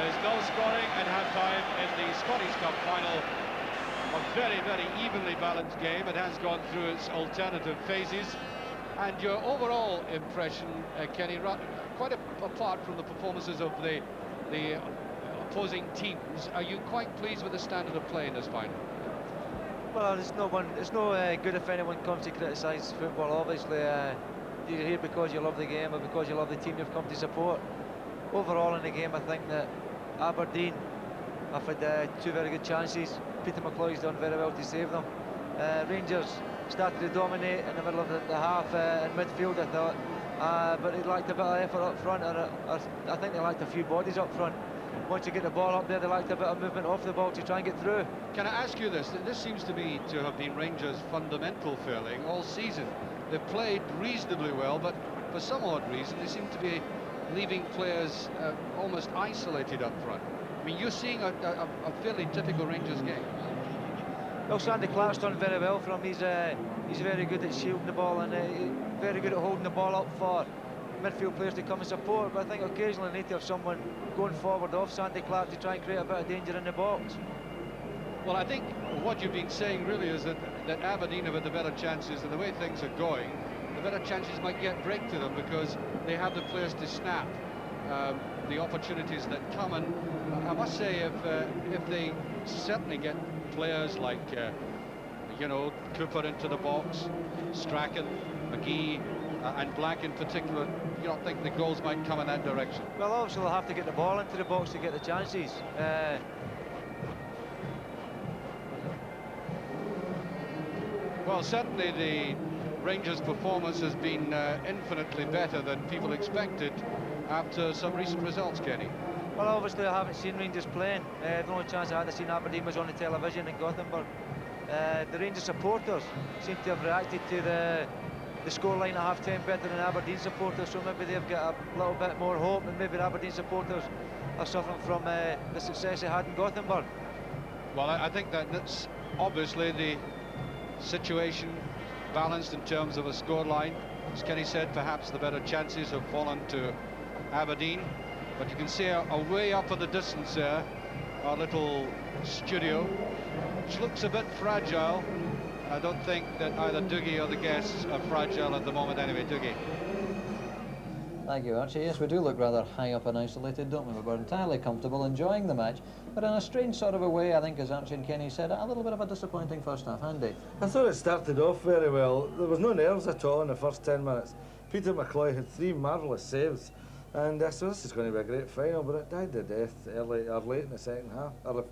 There's no scoring at half-time in the Scottish Cup final. A very, very evenly balanced game. It has gone through its alternative phases. And your overall impression, Kenny, quite apart from the performances of the opposing teams, are you quite pleased with the standard of play in this final? Well, it's no good if anyone comes to criticise football. Obviously, you're here because you love the game or because you love the team you've come to support. Overall in the game, I think that Aberdeen have had two very good chances. Peter McCloy's done very well to save them. Rangers started to dominate in the middle of the half in midfield, I thought, but they lacked a bit of effort up front, and I think they lacked a few bodies up front. Once you get the ball up there, they lacked a bit of movement off the ball to try and get through. Can I ask you this? This seems to have been Rangers' fundamental failing all season. They've played reasonably well, but for some odd reason, they seem to be leaving players almost isolated up front. I mean, you're seeing a fairly typical Rangers game. Well, Sandy Clark's done very well for him. He's very good at shielding the ball, and very good at holding the ball up for midfield players to come and support, but I think occasionally they need to have someone going forward off Sandy Clark to try and create a bit of danger in the box. Well, I think what you've been saying really is that Aberdeen have had the better chances, and the way things are going, the better chances might yet break to them because they have the players to snap the opportunities that come. And I must say, if they certainly get players like you know, Cooper into the box, Strachan, McGee, and Black in particular, you don't think the goals might come in that direction? Well, obviously they'll have to get the ball into the box to get the chances. Well, certainly the Rangers' performance has been infinitely better than people expected after some recent results, Kenny. Well, obviously I haven't seen Rangers playing. The only chance I had to see Aberdeen was on the television in Gothenburg. The Rangers supporters seem to have reacted to the scoreline at half-time better than Aberdeen supporters, so maybe they've got a little bit more hope, and maybe the Aberdeen supporters are suffering from the success they had in Gothenburg. Well, I think that that's obviously the situation balanced in terms of a scoreline. As Kenny said, perhaps the better chances have fallen to Aberdeen, but you can see way up in the distance there, our little studio, which looks a bit fragile. I don't think that either Dougie or the guests are fragile at the moment anyway. Dougie. Thank you, Archie. Yes, we do look rather high up and isolated, don't we? We're entirely comfortable, enjoying the match, but in a strange sort of a way, I think, as Archie and Kenny said, a little bit of a disappointing first half. Andy? I thought it started off very well. There was no nerves at all in the first 10 minutes. Peter McCloy had 3 marvellous saves, and so this is going to be a great final, but it died to death early or late in the second half, or the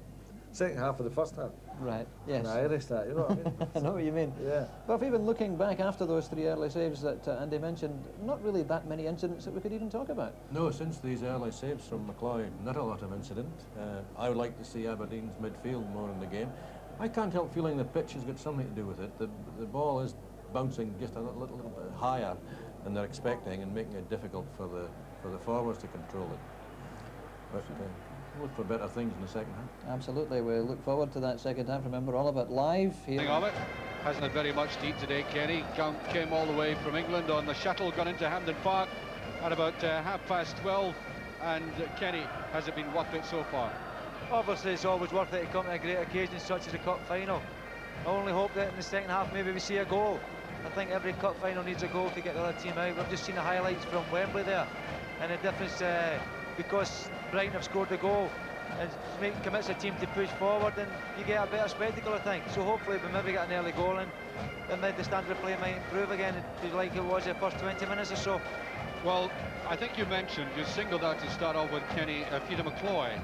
second half of the first half. Right, yes. In Irish, that, you know what I mean? I know what you mean. Yeah. But even looking back after those 3 early saves that Andy mentioned, not really that many incidents that we could even talk about. No, since these early saves from McCloy, not a lot of incident. I would like to see Aberdeen's midfield more in the game. I can't help feeling the pitch has got something to do with it. The ball is bouncing just a little bit higher than they're expecting, and making it difficult for the forwards to control it. But look for better things in the second half. Absolutely, we look forward to that second half. Remember, all of it live here. Of it. Hasn't had very much to eat today, Kenny. Came all the way from England on the shuttle, gone into Hampden Park at about 12:30, and Kenny, has it been worth it so far? Obviously, it's always worth it to come to a great occasion such as a cup final. I only hope that in the second half maybe we see a goal. I think every cup final needs a goal to get the other team out. We've just seen the highlights from Wembley there, and the difference because Brighton have scored the goal and commits a team to push forward, and you get a better spectacle, I think. So hopefully we maybe get an early goal, and then the standard of play might improve again, like it was the first 20 minutes or so. Well, I think you singled out to start off with Kenny, Peter McCloy,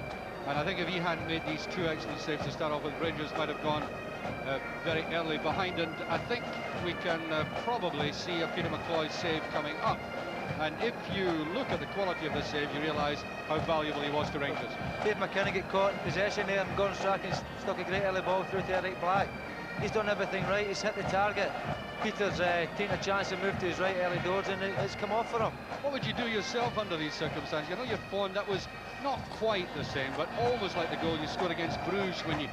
and I think if he hadn't made these 2 excellent saves to start off with, Rangers might have gone very early behind, and I think we can probably see a Peter McCloy save coming up. And if you look at the quality of the save, you realise how valuable he was to Rangers. Dave McKinnon got caught in possession there, and Gordon Strachan stuck a great early ball through to Eric Black. He's done everything right, he's hit the target. Peter's taken a chance and moved to his right early doors, and it's come off for him. What would you do yourself under these circumstances? You know, you're fond, that was not quite the same, but almost like the goal you scored against Bruges when you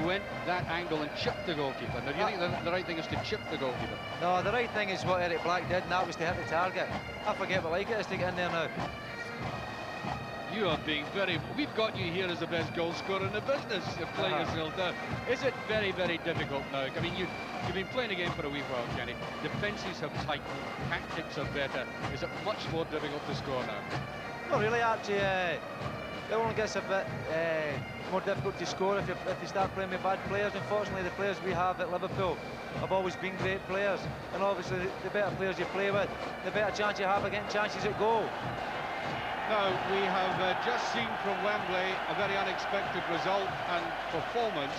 went that angle and chipped the goalkeeper. Now, do you think the right thing is to chip the goalkeeper? No, the right thing is what Eric Black did, and that was to hit the target. I forget what like it is to get in there now. You are being we've got you here as the best goal scorer in the business. You're playing yourself down. Is it very, very difficult now? I mean, you've been playing the game for a wee while, Kenny. Defences have tightened, tactics are better. Is it much more difficult to score now? Not really, actually. It only gets a bit more difficult to score if you start playing with bad players. Unfortunately, the players we have at Liverpool have always been great players, and obviously the better players you play with, the better chance you have of getting chances at goal. Now, we have just seen from Wembley a very unexpected result and performance.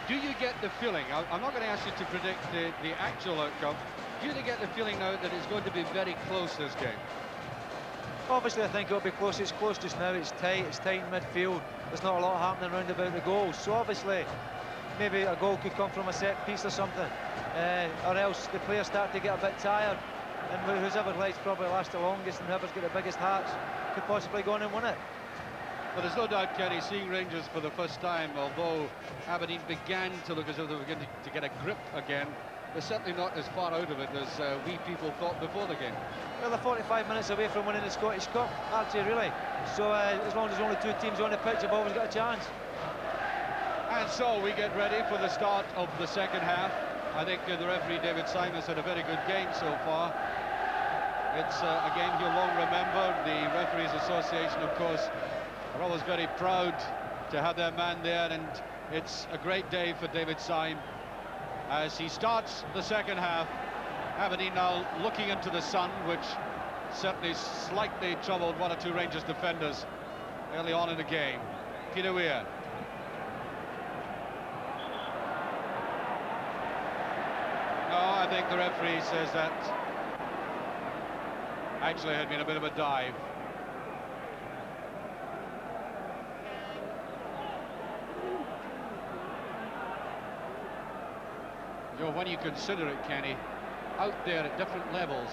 Do you get the feeling, I'm not going to ask you to predict the actual outcome, do you get the feeling now that it's going to be very close, this game? Obviously, I think it'll be close. It's close just now. It's tight in midfield. There's not a lot happening around about the goals. So obviously, maybe a goal could come from a set piece or something, or else the players start to get a bit tired, and whoever lights probably last the longest and whoever's got the biggest hearts could possibly go on and win it. But there's no doubt, Kenny, seeing Rangers for the first time, although Aberdeen began to look as though they were going to get a grip again, they're certainly not as far out of it as we people thought before the game. Well, they're 45 minutes away from winning the Scottish Cup, actually, really. So as long as there's only 2 teams on the pitch, they've always got a chance. And so we get ready for the start of the second half. I think the referee, David Simons, had a very good game so far. It's a game he'll long remember. The Referees Association, of course, are always very proud to have their man there, and it's a great day for David Syme as he starts the second half. Aberdeen now looking into the sun, which certainly slightly troubled 1 or 2 Rangers defenders early on in the game. Peter Weir. No, I think the referee says that actually had been a bit of a dive. You know, when you consider it, Kenny, out there at different levels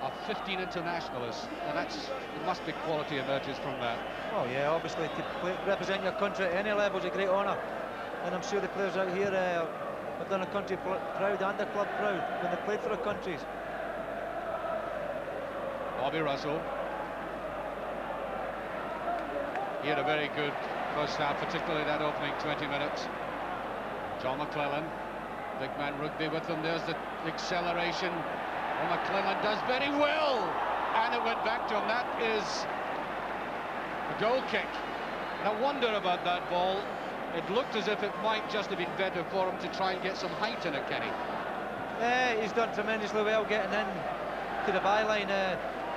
of 15 internationalists, and there must be quality emerges from that. Oh yeah, obviously to represent your country at any level is a great honour, and I'm sure the players out here have done a country proud and a club proud when they played for their countries. Bobby Russell. He had a very good first half, particularly that opening 20 minutes. John McClellan, big man Rugby with them. There's the acceleration. Oh, McClellan does very well, and it went back to him. That is a goal kick. And I wonder about that ball. It looked as if it might just have been better for him to try and get some height in it, Kenny. Yeah, he's done tremendously well getting in to the byline.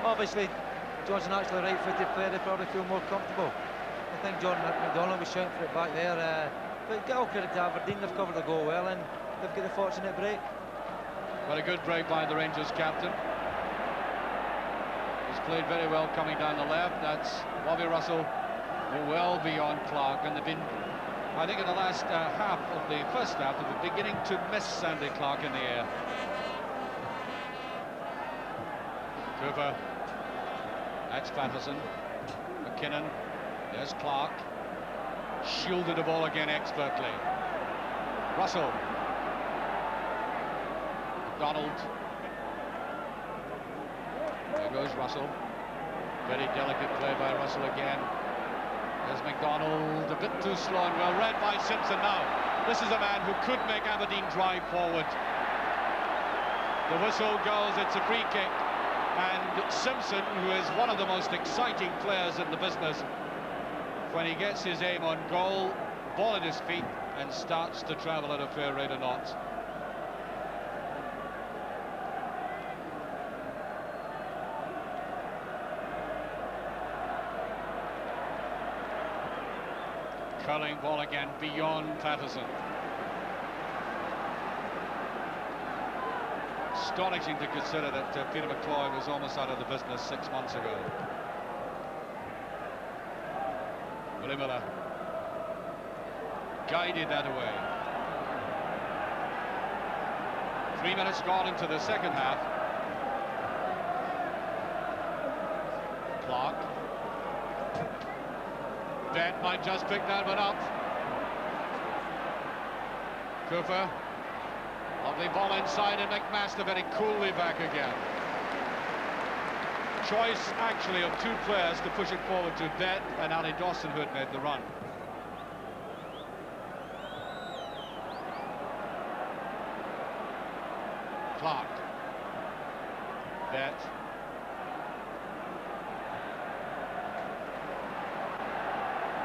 Obviously, John's an actually right-footed player. They probably feel more comfortable. I think John McDonald was shouting for it back there. But get all credit to Aberdeen. They've covered the goal well, and they've got the fortunate break. But a good break by the Rangers captain. He's played very well coming down the left. That's Bobby Russell, well beyond Clark, and they've been, I think, in the last half of the first half, they're beginning to miss Sandy Clark in the air. Cooper. That's Patterson. McKinnon. There's Clark. Shielded the ball again expertly. Russell. McDonald. There goes Russell. Very delicate play by Russell again. There's McDonald, a bit too slow and well read by Simpson now. This is a man who could make Aberdeen drive forward. The whistle goes, it's a free kick. And Simpson, who is one of the most exciting players in the business, when he gets his aim on goal, ball at his feet, and starts to travel at a fair rate of knots. Curling ball again beyond Patterson. Astonishing to consider that Peter McCloy was almost out of the business 6 months ago. Willie Miller guided that away. 3 minutes gone into the second half. Clark. Bent might just pick that one up. Cooper. Lovely ball inside, and McMaster very coolly back again. Choice actually of two players to push it forward to Bett and Ali Dawson, who had made the run. Clark. Bett.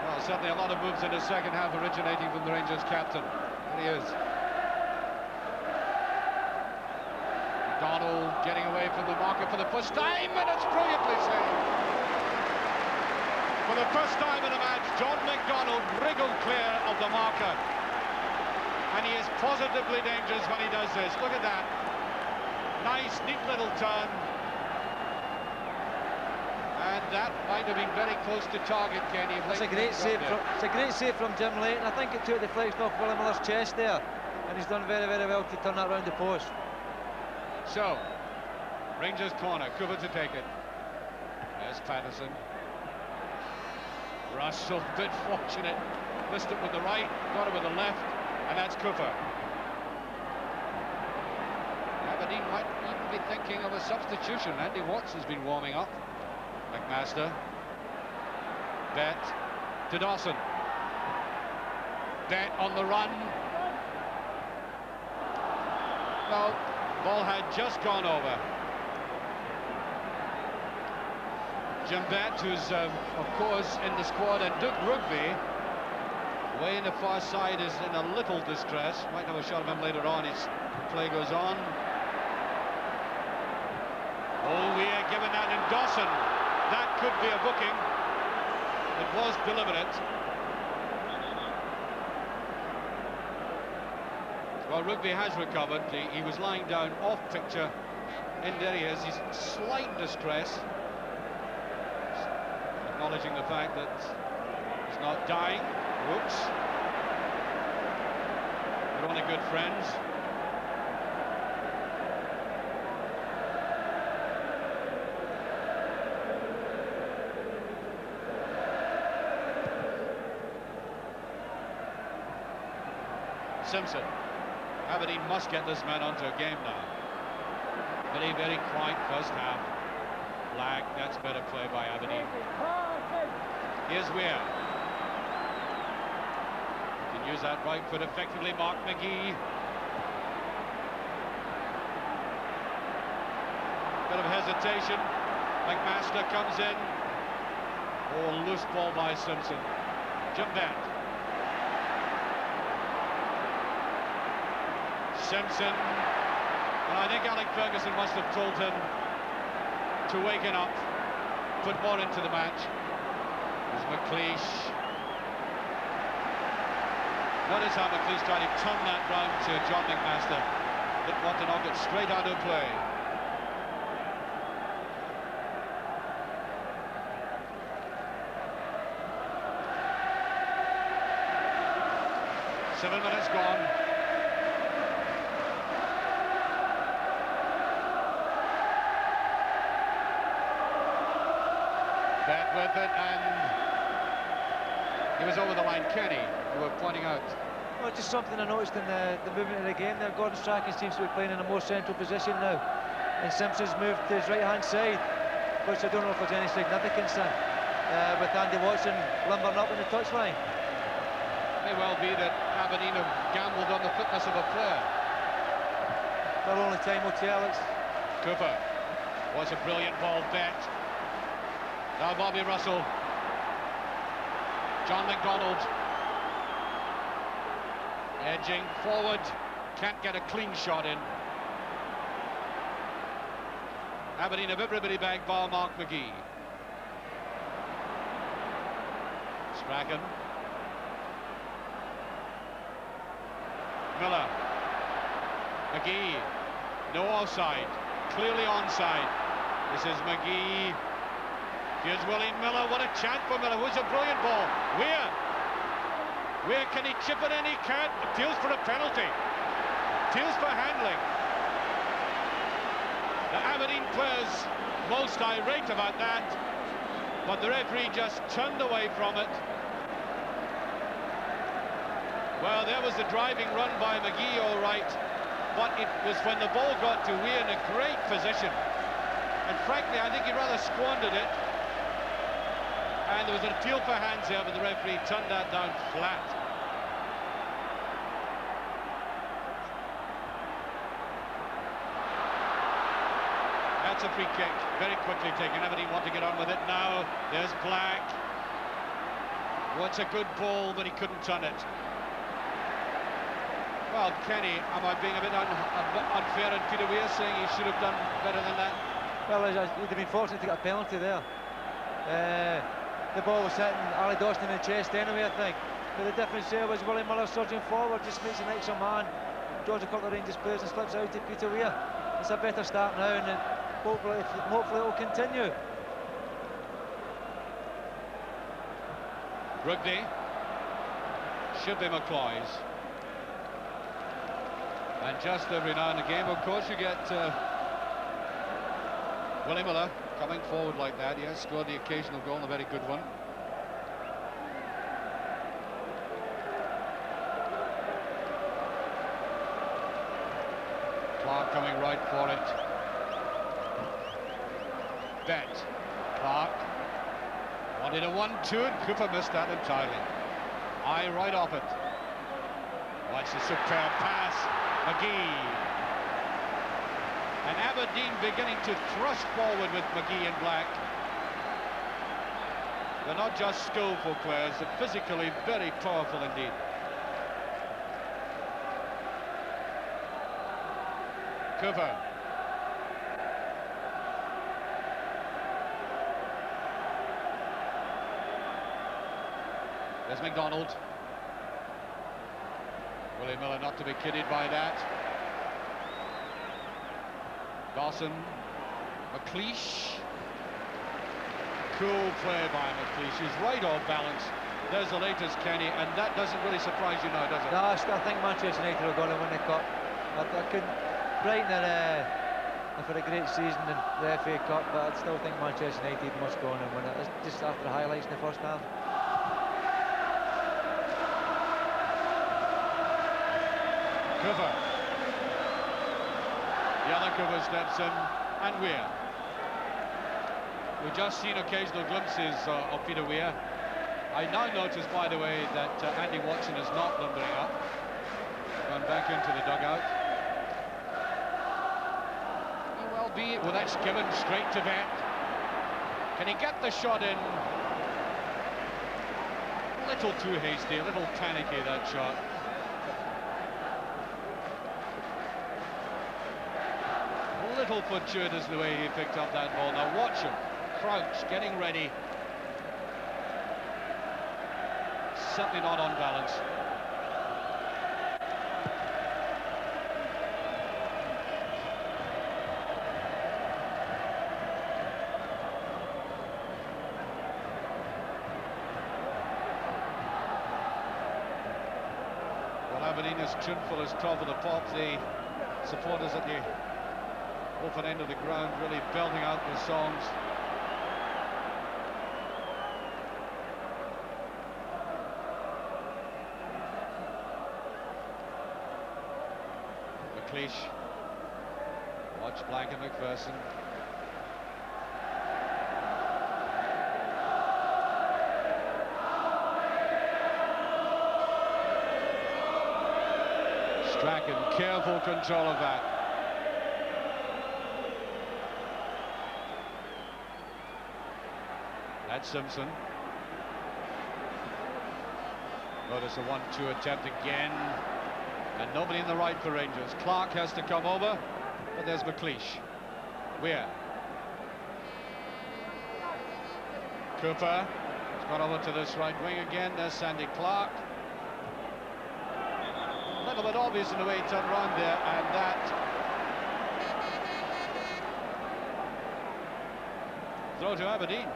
Well, certainly a lot of moves in the second half originating from the Rangers captain. There he is. McDonald getting away from the marker for the first time, and it's brilliantly saved. For the first time in the match, John McDonald wriggled clear of the marker. And he is positively dangerous when he does this. Look at that. Nice, neat little turn. And that might have been very close to target, Kenny. It's a great save. It's a great save from Jim Layton. I think it took the deflection off Willie Miller's chest there, and he's done very, very well to turn that round the post. So, Rangers corner, Cooper to take it. There's Patterson. Russell, bit fortunate. Missed it with the right, got it with the left, and that's Cooper. Aberdeen might even be thinking of a substitution. Andy Watts has been warming up. McMaster. Bett to Dawson. Bett on the run. No. Ball had just gone over. Jim Bett, who's of course in the squad, and Doug Rugby, way in the far side, is in a little distress. Might have a shot of him later on. His play goes on. Oh, we are given that in Dawson. That could be a booking. It was deliberate. Well, Rugby has recovered. He was lying down off picture. And there he is. He's in slight distress. Acknowledging the fact that he's not dying. Whoops. They're only good friends. Simpson. Aberdeen must get this man onto a game now. Very, very quiet first half. Black, that's better play by Aberdeen. Here's Weir. Can use that right foot effectively. Mark McGee. Bit of hesitation. McMaster comes in. Oh, loose ball by Simpson. Jim Bent. Simpson. And I think Alec Ferguson must have told him to waken up, put more into the match. There's McLeish. Notice how McLeish tried to turn that round to John McMaster. Didn't want to knock it straight out of play. Seven minutes gone. Bet with it, and he was over the line. Kenny, you were pointing out. Well, just something I noticed in the movement of the game there. Gordon Strachan seems to be playing in a more central position now, and Simpson's moved to his right-hand side, which I don't know if there's any significance in, with Andy Watson lumbering up in the touchline. May well be that Aberdeen have gambled on the fitness of a player. Well, only time will tell. Cooper was a brilliant ball. Bet. Now Bobby Russell. John McDonald. Edging forward. Can't get a clean shot in. Aberdeen have everybody back bar Mark McGee. Strachan. Miller. McGee. No offside. Clearly onside. This is McGee. Here's Willie Miller. What a chance for Miller. It was a brilliant ball. Where can he chip it in? He can't. Appeals for a penalty. Appeals for handling. The Aberdeen players most irate about that, but the referee just turned away from it. Well, there was the driving run by McGee, all right, but it was when the ball got to Weir in a great position. And frankly, I think he rather squandered it. And there was an appeal for hands there, but the referee turned that down flat. That's a free kick, very quickly taken. Aberdeen want to get on with it now. There's Black. What's a good ball, but he couldn't turn it. Well, Kenny, am I being a bit unfair on Peter Weir, saying he should have done better than that? Well, he'd have been fortunate to get a penalty there. The ball was hitting Ali Dawson in the chest anyway, I think. But the difference there was Willie Miller surging forward, just makes an extra man. George a couple of Rangers players and slips out to Peter Weir. It's a better start now, and hopefully it will continue. Rugby. Should be McCloy's. And just every now and again, of course, you get Willie Miller coming forward like that. He has scored the occasional goal, and a very good one. Clark coming right for it. Bet. Clark wanted a 1-2, and Cooper missed that entirely. Eye right off it. Watch the superb pass. McGee. And Aberdeen beginning to thrust forward with McGee and Black. They're not just skillful players, they're physically very powerful indeed. Cooper. There's McDonald. Willie Miller not to be kidded by that. Dawson. McLeish. Cool play by McLeish. He's right off balance. There's the latest, Kenny, and that doesn't really surprise you now, does it? No, I still think Manchester United are going to win the cup. I couldn't. Brighton are for a great season in the FA Cup, but I still think Manchester United must go on and win it. It's just after the highlights in the first half. Cooper. The other Cooper steps in, and Weir. We've just seen occasional glimpses of Peter Weir. I now notice, by the way, that Andy Watson is not lumbering up. Gone back into the dugout. May well be. Well, that's given straight to vet. Can he get the shot in? A little too hasty, a little panicky, that shot. A little fortuitous the way he picked up that ball. Now watch him. Crouch, getting ready. Certainly not on balance. Well, Aberdeen is tuneful as top of the pop. The supporters at the open end of the ground really belting out the songs. McLeish. Watch Blank and McPherson. Strachan, careful control of that. That's Simpson. Notice a 1-2 attempt again. And nobody in the right for Rangers. Clark has to come over, but there's McLeish. Weir. Cooper has gone over to this right wing again. There's Sandy Clark. A little bit obvious in the way he turned around there, and that throw to Aberdeen.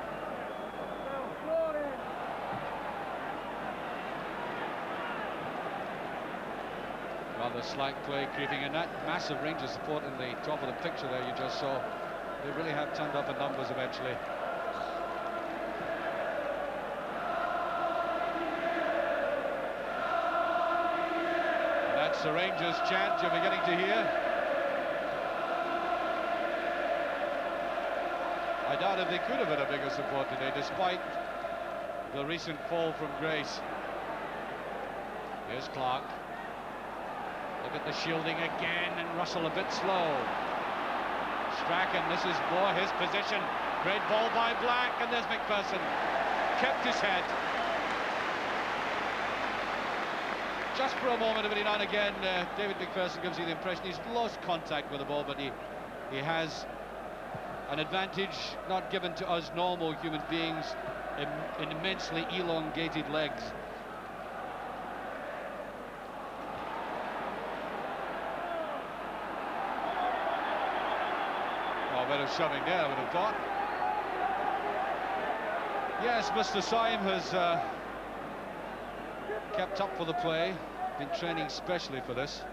Rather slack play creeping in. That massive Rangers support in the top of the picture there you just saw. They really have turned up in numbers eventually. That's the Rangers chant you're beginning to hear. I doubt if they could have had a bigger support today, despite the recent fall from grace. Here's Clark. Look at the shielding again, and Russell a bit slow. Strachan, this is more his position. Great ball by Black, and there's McPherson. Kept his head. Just for a moment, every now and again, David McPherson gives you the impression he's lost contact with the ball, but he has an advantage not given to us normal human beings in immensely elongated legs. A bit of shoving there, I would have thought. Yes, Mr. Syme has kept up for the play, been training specially for this.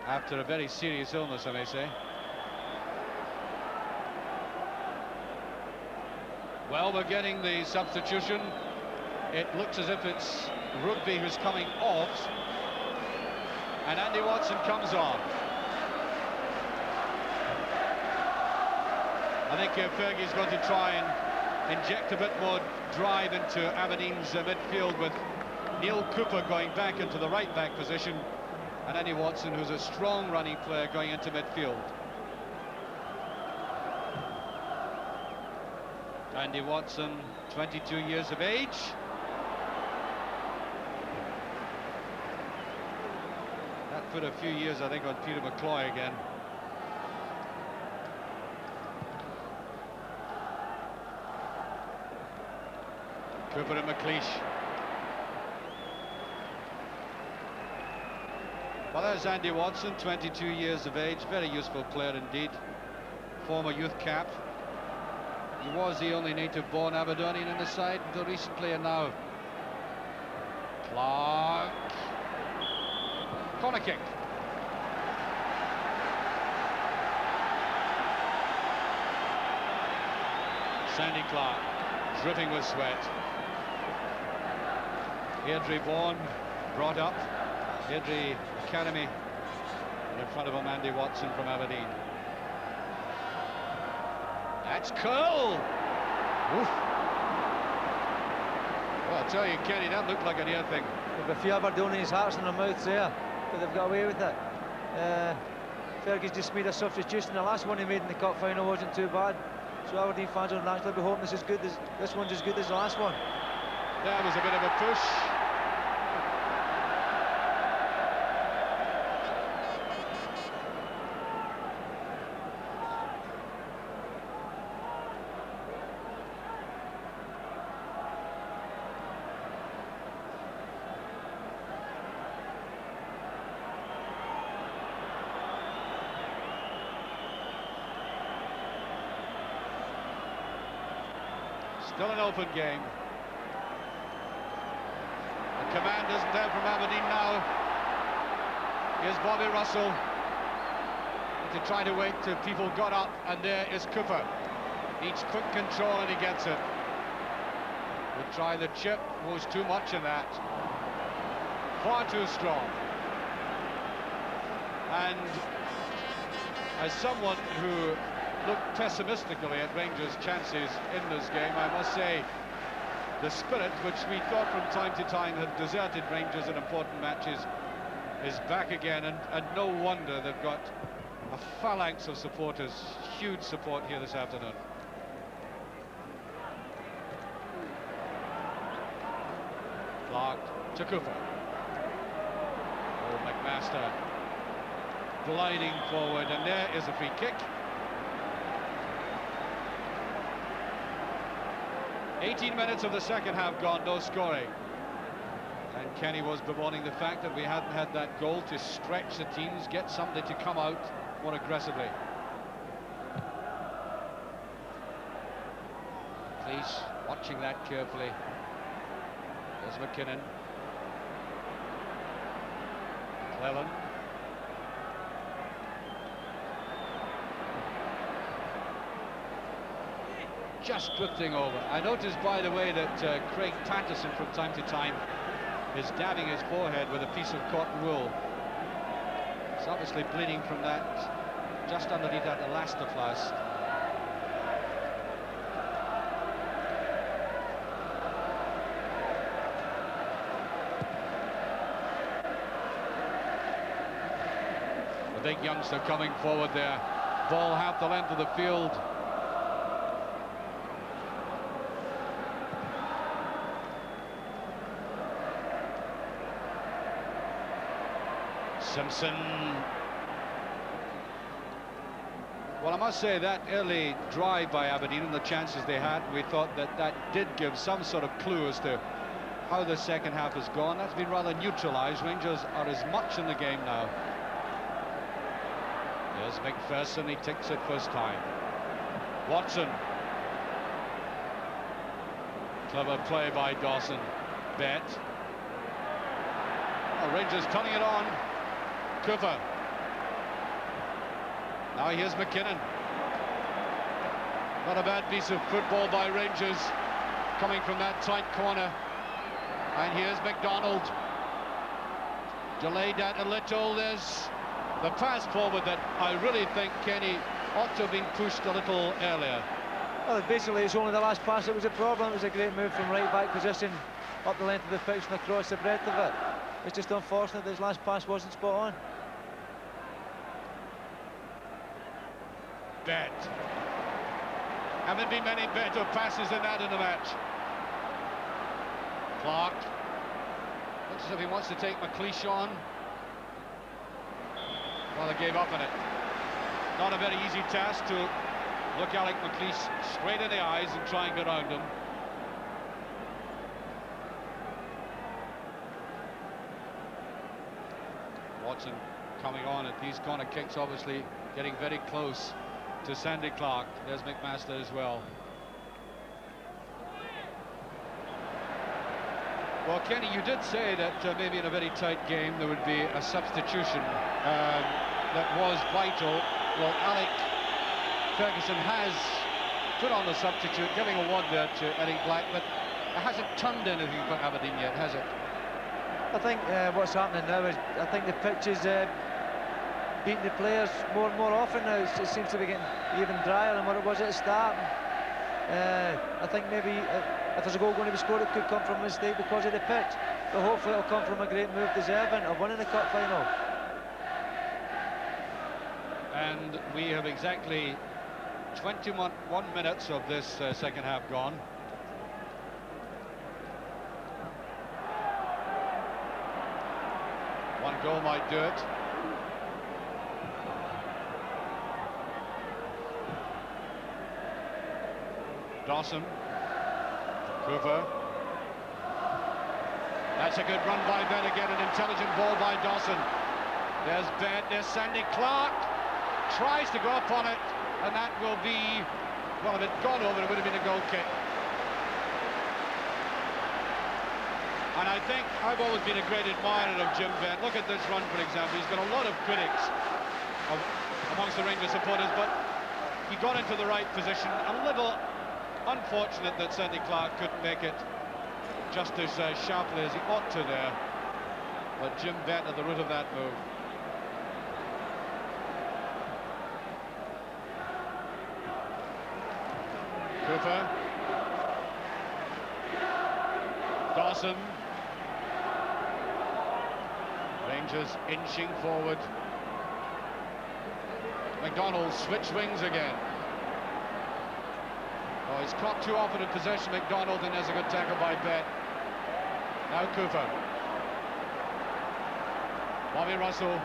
After a very serious illness, I may say. Well, we're getting the substitution. It looks as if it's Rugby who's coming off, and Andy Watson comes on. I think Fergie's going to try and inject a bit more drive into Aberdeen's midfield, with Neil Cooper going back into the right-back position and Andy Watson, who's a strong running player, going into midfield. Andy Watson, 22 years of age. That put a few years, I think, on Peter McCloy again. Cooper and McLeish. Well, there's Andy Watson, 22 years of age, very useful player indeed. Former youth cap. He was the only native-born Aberdonian in the side until recently, and now Clark. Corner kick. Sandy Clark, dripping with sweat. Airdrie born, brought up, Airdrie Academy, and in front of him Andy Watson from Aberdeen. That's cool. Oof. Well, I'll tell you, Kenny, that looked like an ear thing. There's a few Aberdonians' hearts in their mouths there, but they've got away with it. Fergie's just made a substitution. The last one he made in the cup final wasn't too bad, so Aberdeen fans will naturally be hoping this one's as good as the last one. That was a bit of a push. Still an open game. The command isn't there from Aberdeen now. Here's Bobby Russell to try to wait till people got up, and there is Cooper. Needs quick control and he gets it. Would try the chip, was too much in that. Far too strong. And as someone who looked pessimistically at Rangers' chances in this game, I must say the spirit which we thought from time to time had deserted Rangers in important matches is back again, and no wonder they've got a phalanx of supporters, huge support here this afternoon. Clark to Cooper. Oh, McMaster gliding forward, and there is a free kick. 18 minutes of the second half gone, no scoring. And Kenny was bemoaning the fact that we hadn't had that goal to stretch the teams, get somebody to come out more aggressively. Please, watching that carefully. There's McKinnon. Cleland. Just drifting over. I noticed, by the way, that Craig Patterson from time to time is dabbing his forehead with a piece of cotton wool. It's obviously bleeding from that, just underneath that elastoplast. The big youngster coming forward there. Ball half the length of the field. Simpson. Well, I must say that early drive by Aberdeen and the chances they had, we thought that that did give some sort of clue as to how the second half has gone. That's been rather neutralised. Rangers are as much in the game now. There's McPherson, he takes it first time. Watson. Clever play by Dawson. Bet. Oh, Rangers turning it on. Cooper. Now here's McKinnon. Not a bad piece of football by Rangers coming from that tight corner. And here's McDonald. Delayed that a little. There's the pass forward that I really think Kenny ought to have been pushed a little earlier. Well, basically it's only the last pass that was a problem. It was a great move from right back position up the length of the pitch and across the breadth of it. It's just unfortunate that his last pass wasn't spot on. Bet. Haven't been many better passes than that in the match. Clark. Looks as if he wants to take McLeish on. Well, they gave up on it. Not a very easy task to look Alec McLeish straight in the eyes and try and get around him. Watson coming on at these corner kicks, obviously getting very close to Sandy Clark. There's McMaster as well. Well, Kenny, you did say that maybe in a very tight game there would be a substitution that was vital. Well, Alec Ferguson has put on the substitute, giving a word there to Eric Black, but it hasn't turned anything for Aberdeen yet, has it? I think what's happening now is I think the pitch is beating the players more and more often now. It seems to be getting even drier than what it was at the start. I think maybe if there's a goal going to be scored, it could come from a mistake because of the pitch. But hopefully it'll come from a great move deserving of winning the cup final. And we have exactly 21 minutes of this second half gone. One goal might do it. Dawson. Cooper. That's a good run by Ben again, an intelligent ball by Dawson. There's Ben, there's Sandy Clark. Tries to go up on it, and that will be, well, if it had gone over, it would have been a goal kick. And I think I've always been a great admirer of Jim Bent. Look at this run, for example. He's got a lot of critics amongst the Rangers supporters, but he got into the right position. A little unfortunate that Sandy Clark couldn't make it just as sharply as he ought to there. But Jim Bent at the root of that move. Cooper. Dawson. Rangers inching forward. McDonald switch wings again. Oh, he's caught too often in possession, McDonald, and there's a good tackle by Bent. Now Cooper. Bobby Russell.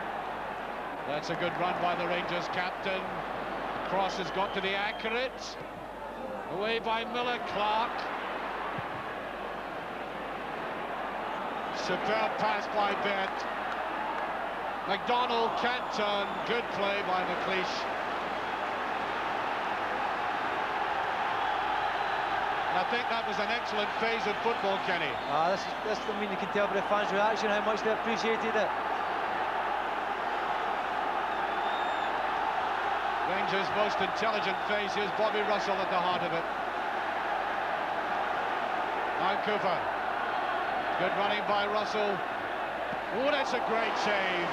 That's a good run by the Rangers captain. The cross has got to be accurate. Away by Miller. Clark. Superb pass by Bent. McDonald can't turn. Good play by McLeish. I think that was an excellent phase of football, Kenny. This I mean, you can tell by the fans' reaction how much they appreciated it. Rangers' most intelligent phase. Here's Bobby Russell at the heart of it. Now Cooper. Good running by Russell. Oh, that's a great save.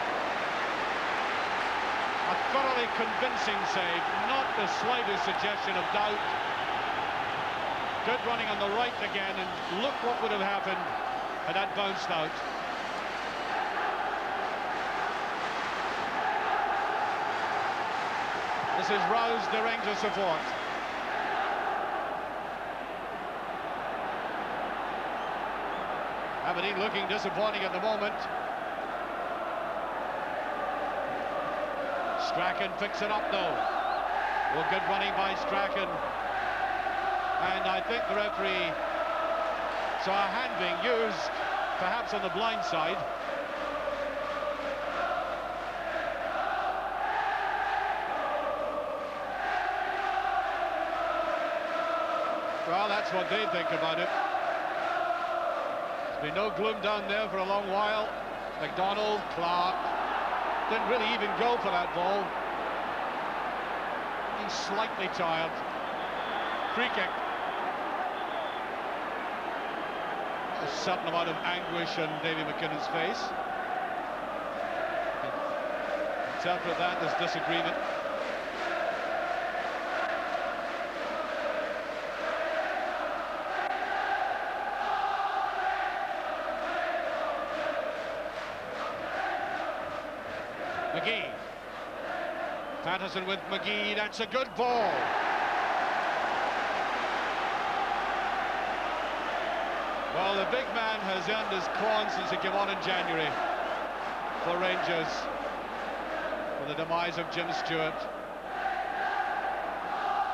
A thoroughly convincing save, not the slightest suggestion of doubt. Good running on the right again, and look what would have happened had that bounced out. This has roused the Rangers support. Aberdeen looking disappointing at the moment. Strachan picks it up though. Well, good running by Strachan. And I think the referee saw a hand being used, perhaps on the blind side. Well, that's what they think about it. There's been no gloom down there for a long while. McDonald, Clark, didn't really even go for that ball. He's slightly tired. Free kick. A certain amount of anguish on Davy McKinnon's face. Interpret that as disagreement. McGee. Patterson with McGee, that's a good ball. Well, the big man has earned his corn since he came on in January for Rangers, for the demise of Jim Stewart.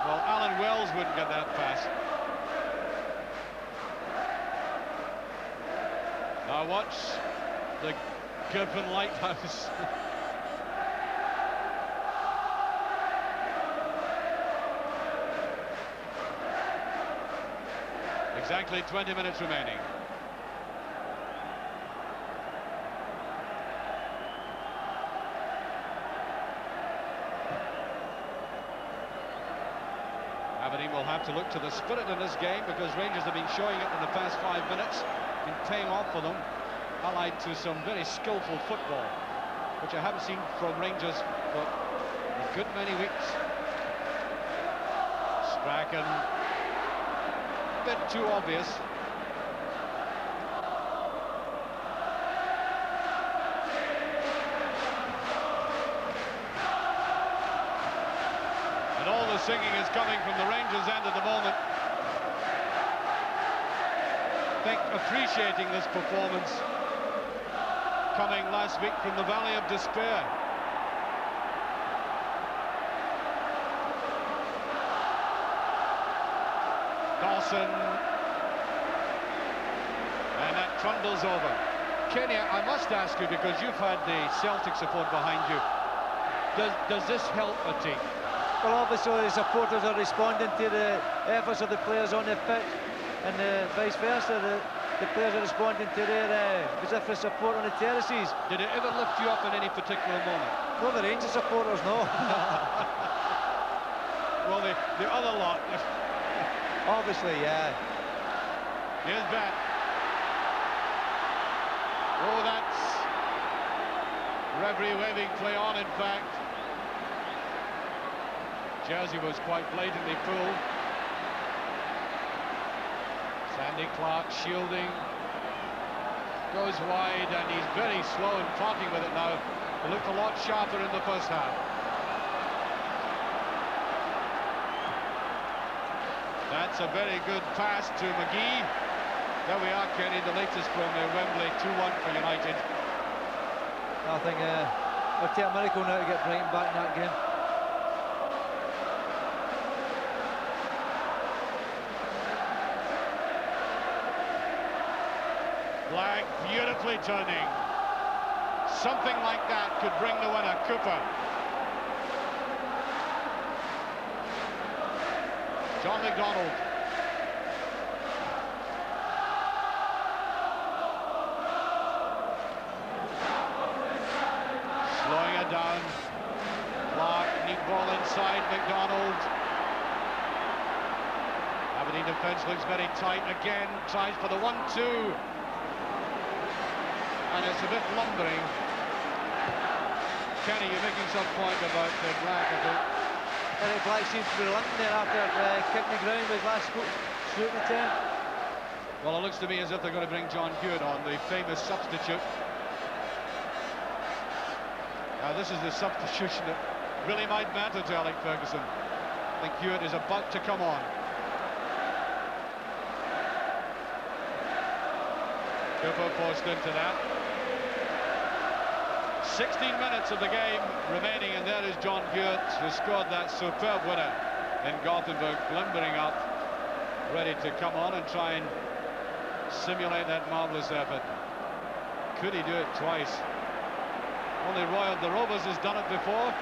Well, Alan Wells wouldn't get that pass. Now watch the Gibbon Lighthouse. Exactly 20 minutes remaining. Aberdeen will have to look to the spirit in this game because Rangers have been showing it in the past 5 minutes, been paying off for them. allied to some very skillful football, which I haven't seen from Rangers for a good many weeks. Strachan, a bit too obvious. And all the singing is coming from the Rangers end at the moment. I think appreciating this performance coming last week from the Valley of Despair. Dawson, and that trundles over. Kenny, I must ask you, because you've had the Celtic support behind you, does this help a team? Well, obviously the supporters are responding to the efforts of the players on the pitch, and vice versa. The players are responding to their vociferous support on the terraces. Did it ever lift you up in any particular moment? No, the Rangers supporters, no. Well, the other lot. Obviously, yeah. Here's Ben. Oh, that's referee waving play on, in fact. Jersey was quite blatantly pulled. Sandy Clark shielding. Goes wide, and he's very slow in planting with it now. It looked a lot sharper in the first half. That's a very good pass to McGee. There we are, Kenny, the latest from Wembley, 2-1 for United. I think it'll take a miracle now to get Brighton back in that game. Black beautifully turning. Something like that could bring the winner. Cooper. John McDonald. Slowing it down. Clark, neat ball inside. McDonald. Aberdeen defence looks very tight again. Tries for the 1-2. And it's a bit lumbering. Kenny, you're making some point about Black, I think. Eric Black seems to be relenting there after kicking the ground with his last shooting attempt. Well, it looks to me as if they're going to bring John Hewitt on, the famous substitute. Now, this is the substitution that really might matter to Alec Ferguson. I think Hewitt is about to come on. Cooper forced into that. 16 minutes of the game remaining, and there is John Hewitt, who scored that superb winner in Gothenburg, limbering up, ready to come on and try and simulate that marvellous effort. Could he do it twice? Only Roy of the Rovers has done it before.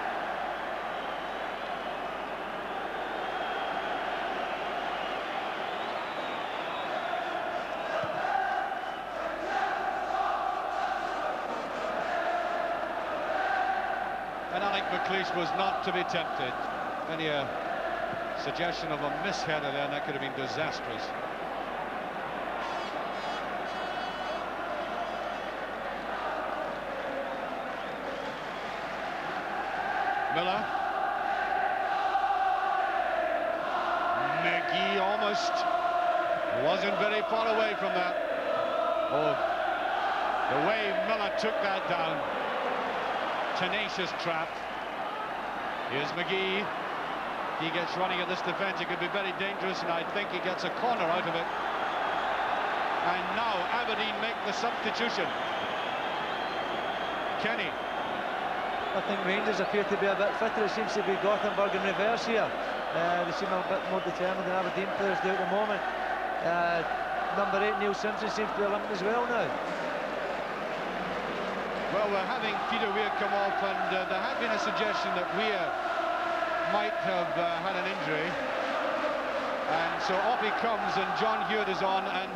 And Alec McLeish was not to be tempted. Any suggestion of a misheader there, and that could have been disastrous. Miller. McGee almost wasn't very far away from that. Oh, the way Miller took that down. Tenacious trap. Here's McGee. He gets running at this defence. It could be very dangerous, and I think he gets a corner out of it. And now Aberdeen make the substitution. Kenny. I think Rangers appear to be a bit fitter. It seems to be Gothenburg in reverse here. They seem a bit more determined than Aberdeen players do at the moment. Number 8, Neil Simpson, seems to be limping as well now. Well, we're having Peter Weir come off, and there had been a suggestion that Weir might have had an injury. And so off he comes, and John Hewitt is on, and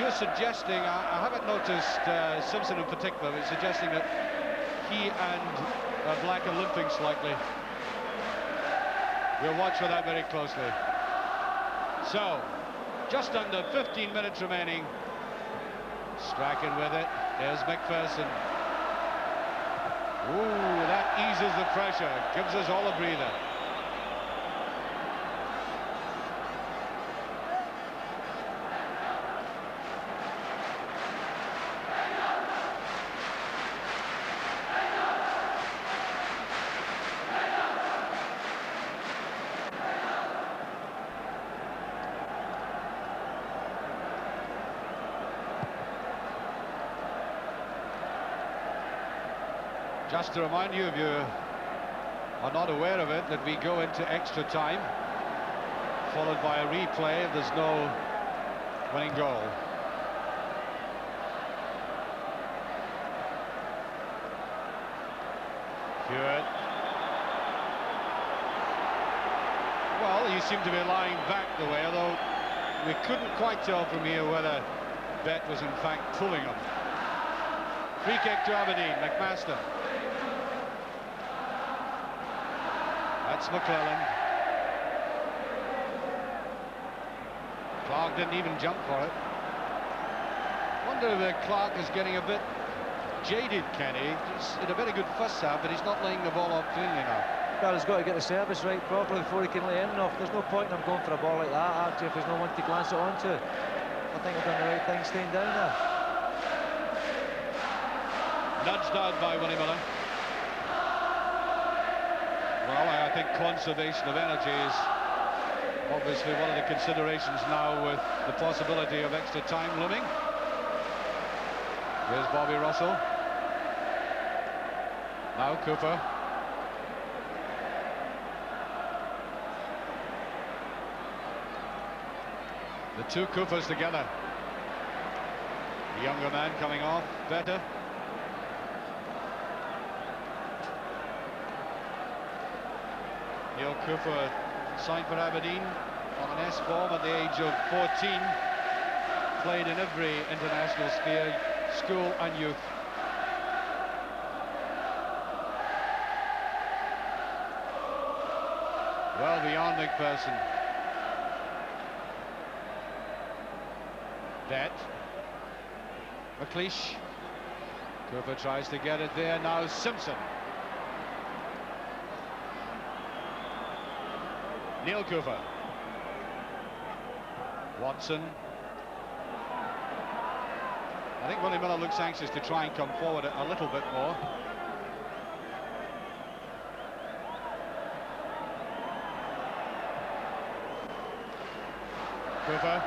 you're suggesting, I haven't noticed Simpson in particular, but suggesting that he and Black are limping slightly. We'll watch for that very closely. So, just under 15 minutes remaining. Strachan with it. Here's McPherson. Ooh, that eases the pressure, gives us all a breather. Just to remind you, if you are not aware of it, that we go into extra time, followed by a replay if there's no winning goal. Hewitt. Well, you seem to be lying back the way, although we couldn't quite tell from here whether Bet was in fact pulling him. Free kick to Aberdeen, McMaster. That's McClellan. Clark didn't even jump for it. Wonder if Clark is getting a bit jaded, Kenny. He's in a very good first half, but he's not laying the ball off cleanly now. Well, he's got to get the service right properly before he can lay in off. There's no point in him going for a ball like that, Archie, if there's no one to glance it onto. I think I've done the right thing staying down there. Nudged out by Willie Miller. Well, I think conservation of energy is obviously one of the considerations now, with the possibility of extra time looming. Here's Bobby Russell. Now Cooper. The two Coopers together. The younger man coming off better. Neil Cooper signed for Aberdeen on an S form at the age of 14. Played in every international sphere, school and youth. Well beyond McPherson. Bet. McLeish. Cooper tries to get it there. Now Simpson. Neil Cooper. Watson. I think Willie Miller looks anxious to try and come forward a little bit more. Cooper.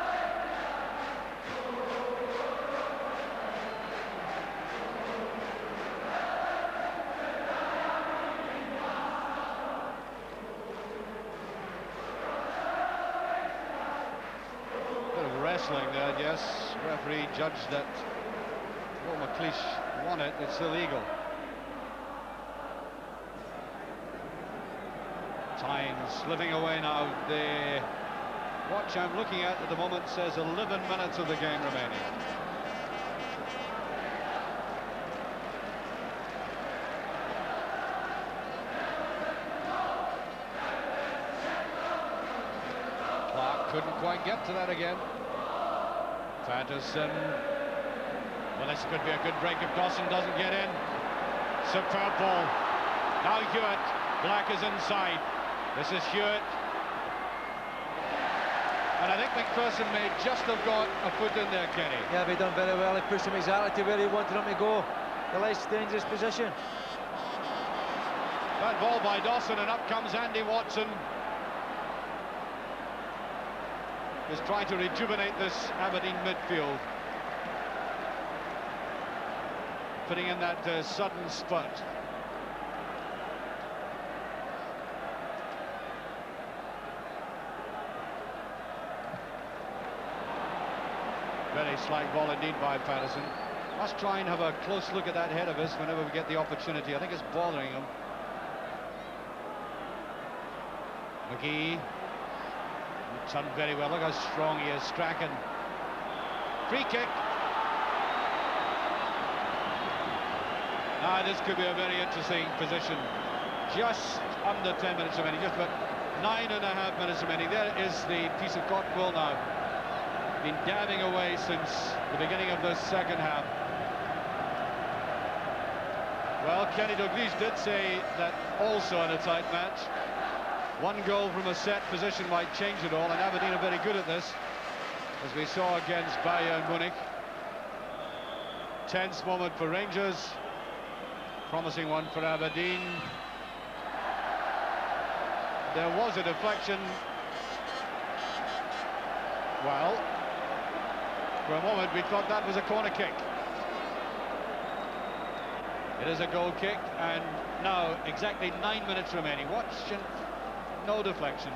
There, yes. Referee judged that Will McLeish won it. It's illegal. Time slipping away now. The watch I'm looking at the moment says 11 minutes of the game remaining. Clark couldn't quite get to that again. Patterson. Well, this could be a good break if Dawson doesn't get in. Superb ball. Now Hewitt. Black is inside. This is Hewitt. And I think McPherson may just have got a foot in there, Kenny. Yeah, he done very well. He pushed him exactly to where he wanted him to go. The less dangerous position. That ball by Dawson, and up comes Andy Watson. Is trying to rejuvenate this Aberdeen midfield, putting in that sudden spurt. Very slack ball indeed by Patterson. Must try and have a close look at that head of his whenever we get the opportunity. I think it's bothering him. McGee. Done very well. Look how strong he is. Strachan. Free kick. Now this could be a very interesting position. Just under 10 minutes remaining. Just about 9.5 minutes remaining. There is the piece of cotton wool now. Been dabbing away since the beginning of the second half. Well, Kenny Dalglish did say that also in a tight match. One goal from a set position might change it all, and Aberdeen are very good at this, as we saw against Bayern Munich. Tense moment for Rangers, promising one for Aberdeen. There was a deflection. Well, for a moment we thought that was a corner kick. It is a goal kick, and now exactly 9 minutes remaining. Watch, and no deflection.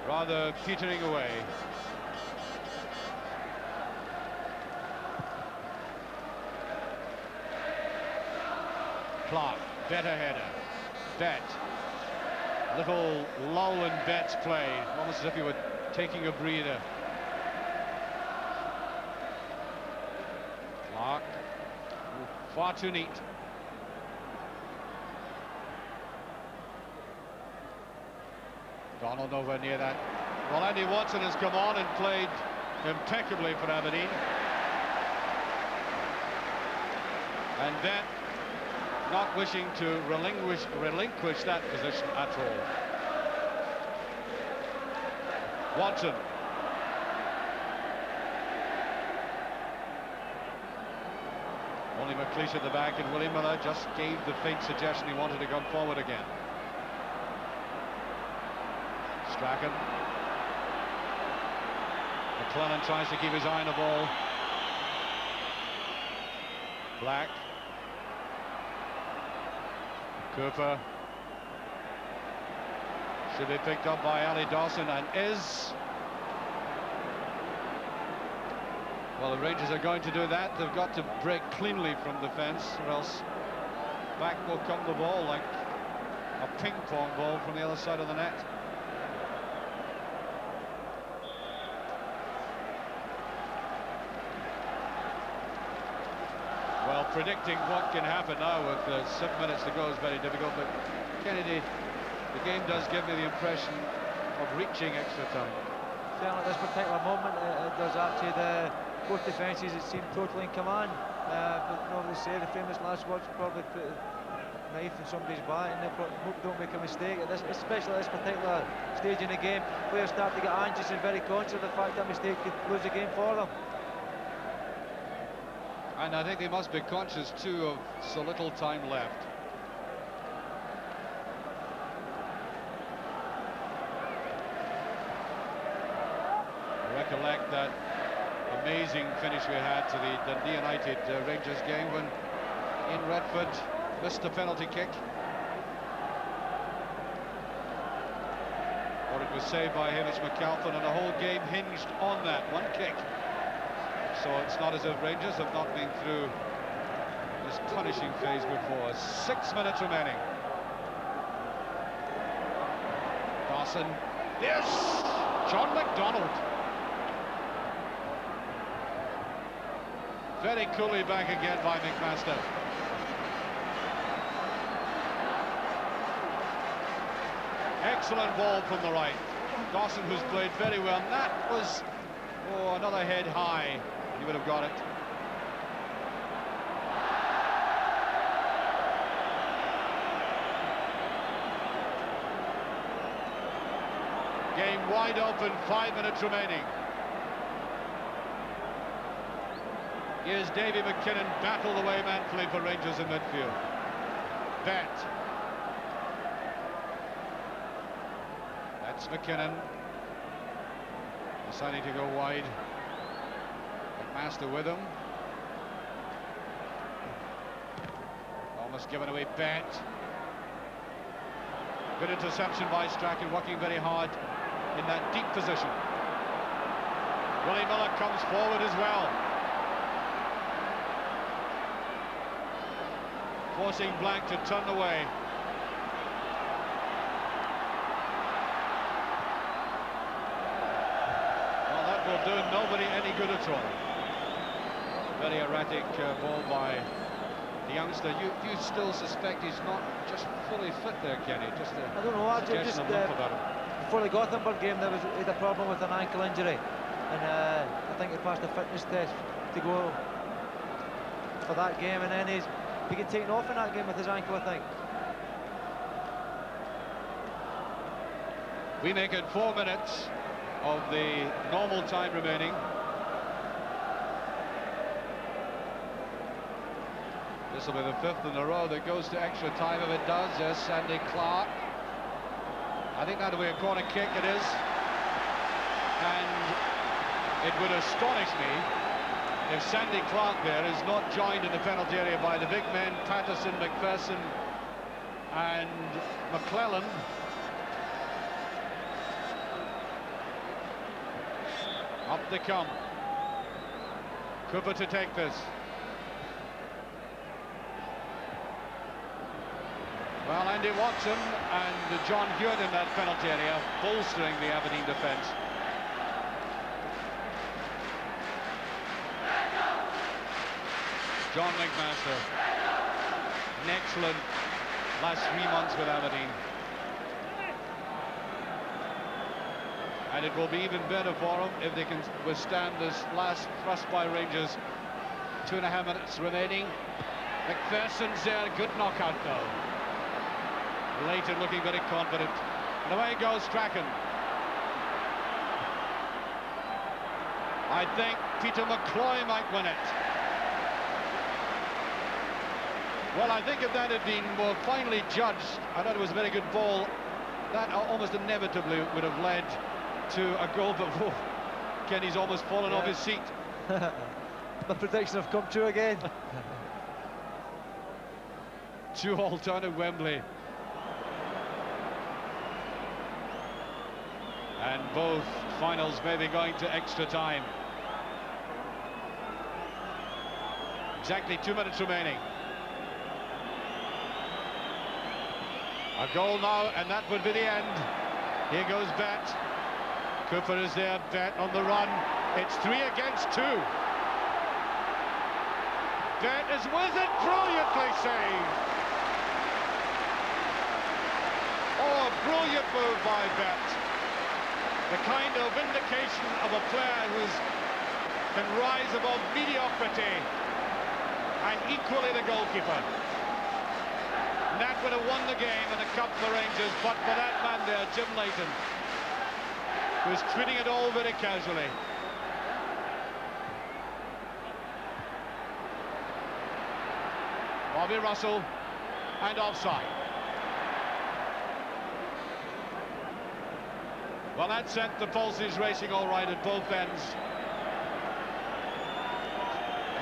Rather petering away. Clark, better header. Bet. Little lull in Bet's play, almost as if he were taking a breather. Clark, far too neat. Donald nowhere near that. Well, Andy Watson has come on and played impeccably for Aberdeen. And Bet not wishing to relinquish that position at all. Watson. Only McLeish at the back, and Willie Miller just gave the faint suggestion he wanted to come forward again. Strachan. McClellan tries to keep his eye on the ball. Black. Cooper. Should be picked up by Ali Dawson, and is. Well, the Rangers are going to do that. They've got to break cleanly from defence, or else back will come the ball like a ping-pong ball from the other side of the net. Well, predicting what can happen now with 7 minutes to go is very difficult, but Kennedy, the game does give me the impression of reaching extra time. Certainly at this particular moment, it does actually. Both defences, it seemed totally in command, but nobody say the famous last words, probably put a knife in somebody's back, and they hope don't make a mistake at this, especially at this particular stage in the game. Players start to get anxious and very conscious of the fact that mistake could lose the game for them. And I think they must be conscious too of so little time left. Recollect that amazing finish we had to the Dundee United Rangers game when Ian Redford missed a penalty kick. Or it was saved by Hamish McAlpin, and the whole game hinged on that one kick. So it's not as if Rangers have not been through this punishing phase before. 6 minutes remaining. Dawson. Yes! John McDonald. Very coolly back again by McMaster. Excellent ball from the right. Dawson, who's played very well. And that was, oh, another head high. He would have got it. Game wide open, 5 minutes remaining. Here's Davy McKinnon, battled away manfully for Rangers in midfield. Bet. That's McKinnon. Deciding to go wide. McMaster with him. Almost given away. Bet. Good interception by Strachan, working very hard in that deep position. Willie Miller comes forward as well. Forcing Blank to turn away. Well, that will do nobody any good at all. Very erratic ball by the youngster. You still suspect he's not just fully fit there, Kenny? Just a I don't know, actually, just about him. before the Gothenburg game, he had a problem with an ankle injury, and I think he passed the fitness test to go for that game, and then he get taken off in that game with his ankle, I think. We make it 4 minutes of the normal time remaining. This will be the 5th in a row that goes to extra time. If it does, yes, Sandy Clark. I think that'll be a corner kick, it is. And it would astonish me if Sandy Clark there is not joined in the penalty area by the big men, Patterson, McPherson and McClellan. Up they come. Cooper to take this. Well, Andy Watson and John Hewitt in that penalty area, bolstering the Aberdeen defence. John McMaster, an excellent last 3 months with Aberdeen. And it will be even better for them if they can withstand this last thrust by Rangers. 2.5 minutes remaining. McPherson's there, good knockout though. Leighton looking very confident. And away goes Strachan. I think Peter McCloy might win it. Well, I think if that had been more finely judged, I thought it was a very good ball. That almost inevitably would have led to a goal, but whoa, Kenny's almost fallen off his seat. The prediction have come true again. 2-2 down at Wembley. And both finals may be going to extra time. Exactly 2 minutes remaining. A goal now, and that would be the end. Here goes Bet. Cooper is there, Bet on the run. It's 3 against 2. Bet is with it, brilliantly saved. Oh, a brilliant move by Bet. The kind of indication of a player who can rise above mediocrity, and equally the goalkeeper. That would have won the game and the cup for Rangers, but for that man there, Jim Leighton, who's treating it all very casually. Bobby Russell, and offside. Well, that sent the pulses racing all right at both ends.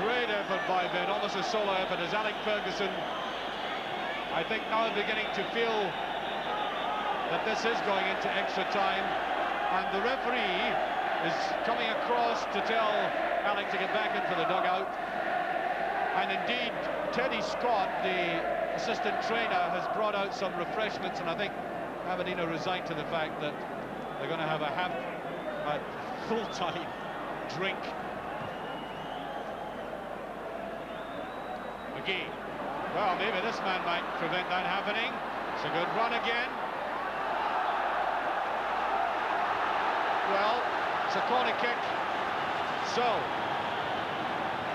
Great effort by Ben, almost a solo effort as Alec Ferguson, I think, now beginning to feel that this is going into extra time, and the referee is coming across to tell Alec to get back into the dugout. And indeed, Teddy Scott, the assistant trainer, has brought out some refreshments, and I think Aberdeen are resigned to the fact that they're going to have a full-time drink. McGee. Well, maybe this man might prevent that happening. It's a good run again. Well, it's a corner kick. So,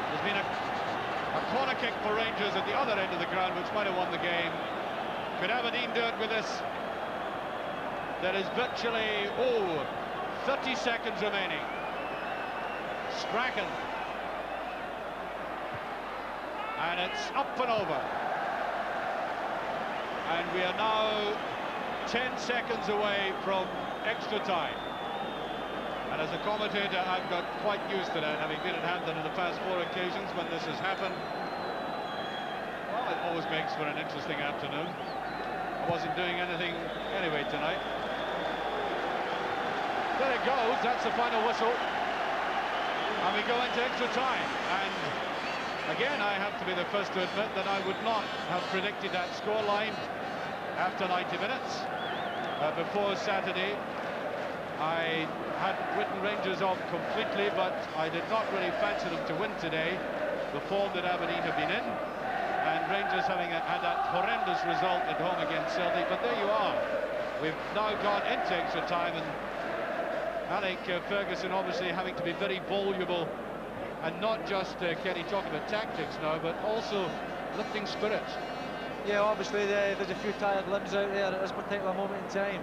there's been a corner kick for Rangers at the other end of the ground, which might have won the game. Could Aberdeen do it with this? There is virtually, 30 seconds remaining. Strachan. And it's up and over. And we are now 10 seconds away from extra time. And as a commentator, I've got quite used to that, having been at Hampden in the past 4 occasions when this has happened. Well, it always makes for an interesting afternoon. I wasn't doing anything anyway tonight. There it goes, that's the final whistle. And we go into extra time. And again, I have to be the first to admit that I would not have predicted that scoreline after 90 minutes. Before Saturday, I had written Rangers off completely, but I did not really fancy them to win today, the form that Aberdeen have been in, and Rangers having had that horrendous result at home against Celtic. But there you are. We've now gone into extra time, and Alec Ferguson obviously having to be very voluble And not just, Kenny, talking about tactics now, but also lifting spirits. Yeah, obviously there's a few tired limbs out there at this particular moment in time.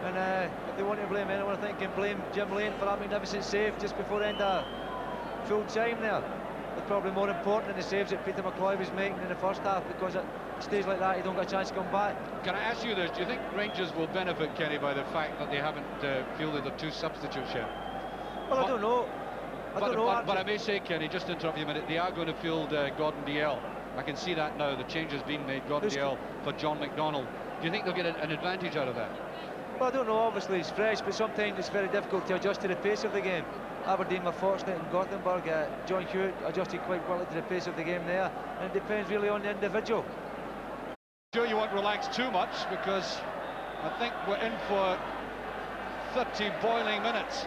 And if they want to blame anyone, I think they can blame Jim Lane for that magnificent save just before the end of full time there. But probably more important than the saves that Peter McCloy was making in the first half, because at stages like that you don't get a chance to come back. Can I ask you this? Do you think Rangers will benefit, Kenny, by the fact that they haven't fielded their 2 substitutes yet? Well, I don't know. But I may say, Kenny, just to interrupt you a minute, they are going to field Gordon DL. I can see that now. The change has been made. Gordon DL for John McDonnell. Do you think they'll get an advantage out of that? Well, I don't know. Obviously, it's fresh, but sometimes it's very difficult to adjust to the pace of the game. Aberdeen were fortunate in Gothenburg. John Hewitt adjusted quite quickly to the pace of the game there, and it depends really on the individual. Sure, you won't relax too much, because I think we're in for 30 boiling minutes.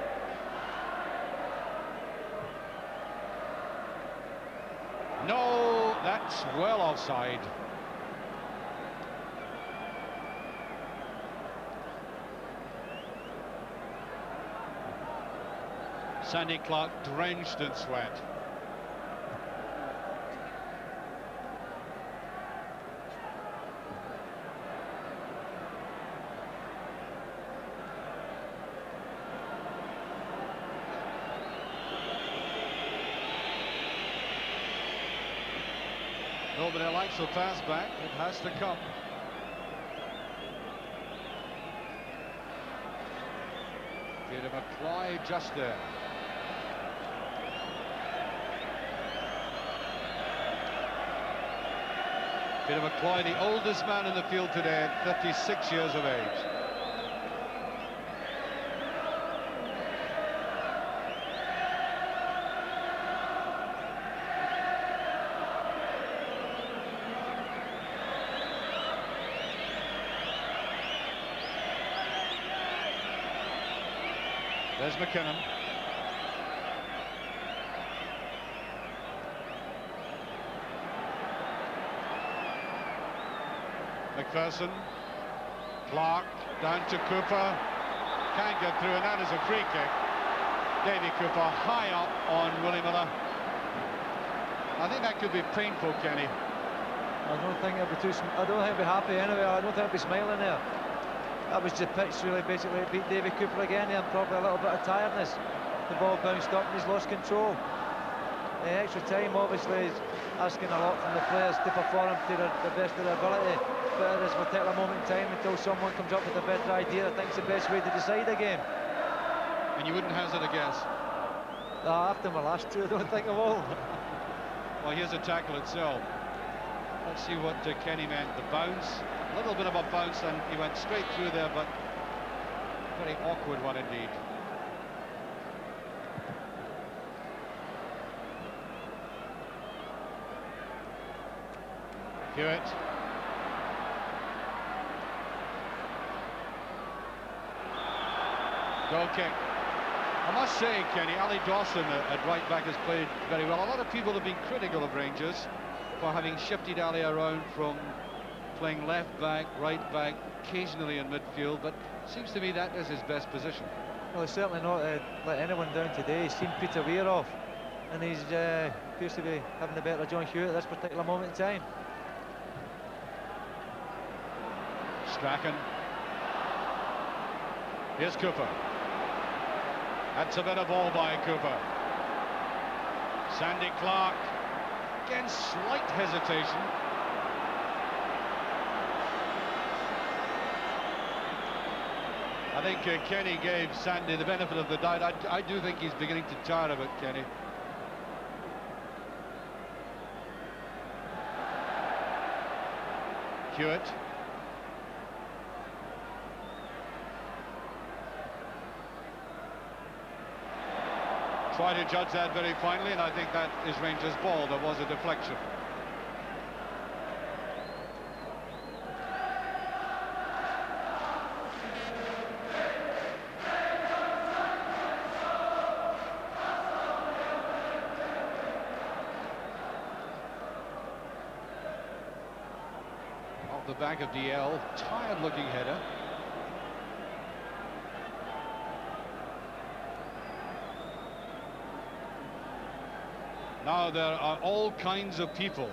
No, that's well offside. Sandy Clark drenched in sweat. Nobody likes the pass back. It has to come. Peter McCloy just there. Peter McCloy, the oldest man in the field today, at 36 years of age. There's McKinnon. McPherson. Clark down to Cooper. Can't get through, and that is a free kick. Davy Cooper high up on Willie Miller. I think that could be painful, Kenny. I don't think he'll be happy anyway. I don't think he'll be smiling there. That was just pitch really basically beat Davy Cooper again, and probably a little bit of tiredness. The ball bounced up and he's lost control. The extra time obviously is asking a lot from the players to perform to the best of their ability, but at this particular moment in time, until someone comes up with a better idea, I think it's the best way to decide a game. And you wouldn't hazard a guess? After my last two, I don't think I will. Well, here's the tackle itself. Let's see what Kenny meant. The bounce, a little bit of a bounce, and he went straight through there, but very awkward one indeed. Hewitt. Goal kick. I must say, Kenny, Ali Dawson at right back has played very well. A lot of people have been critical of Rangers for having shifted Ali around from playing left back, right back, occasionally in midfield, but it seems to me that is his best position. Well, he's certainly not let anyone down today. He's seen Peter Weir off, and he's appears to be having the better John Hewitt at this particular moment in time. Strachan. Here's Cooper. That's a better ball by Cooper. Sandy Clark. Again, slight hesitation. I think Kenny gave Sandy the benefit of the doubt. I do think he's beginning to tire of it, Kenny. Hewitt. Try to judge that very finely, and I think that is Rangers' ball. There was a deflection. Off the back of DL, tired-looking header. Now there are all kinds of people,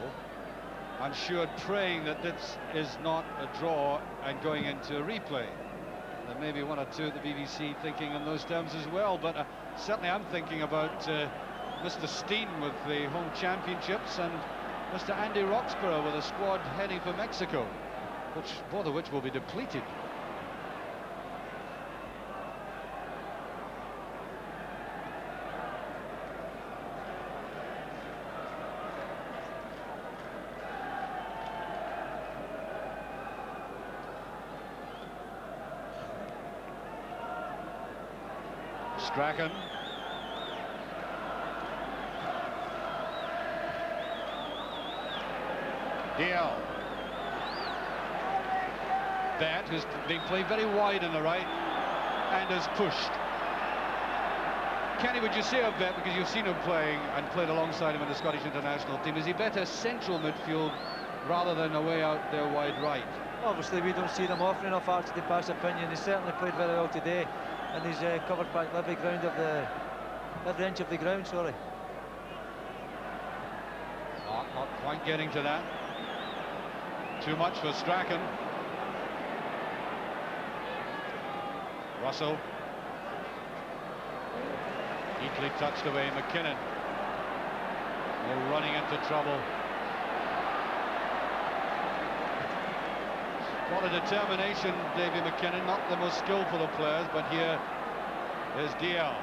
I'm sure, praying that this is not a draw and going into a replay. There may be one or two at the BBC thinking in those terms as well, but certainly I'm thinking about Mr. Steen with the home championships and Mr. Andy Roxburgh with a squad heading for Mexico, both of which will be depleted. Strachan. DL. That has been played very wide on the right and has pushed. Kenny, would you say of that, because you've seen him playing and played alongside him in the Scottish international team, is he better central midfield rather than away out there wide right? Obviously we don't see them often enough, Archie, to pass opinion. He certainly played very well today, and he's covered back every inch of the ground, sorry. Not quite getting to that. Too much for Strachan. Russell. Neatly touched away, McKinnon. Oh, running into trouble. What a determination, Davy McKinnon. Not the most skillful of players, but here is DL.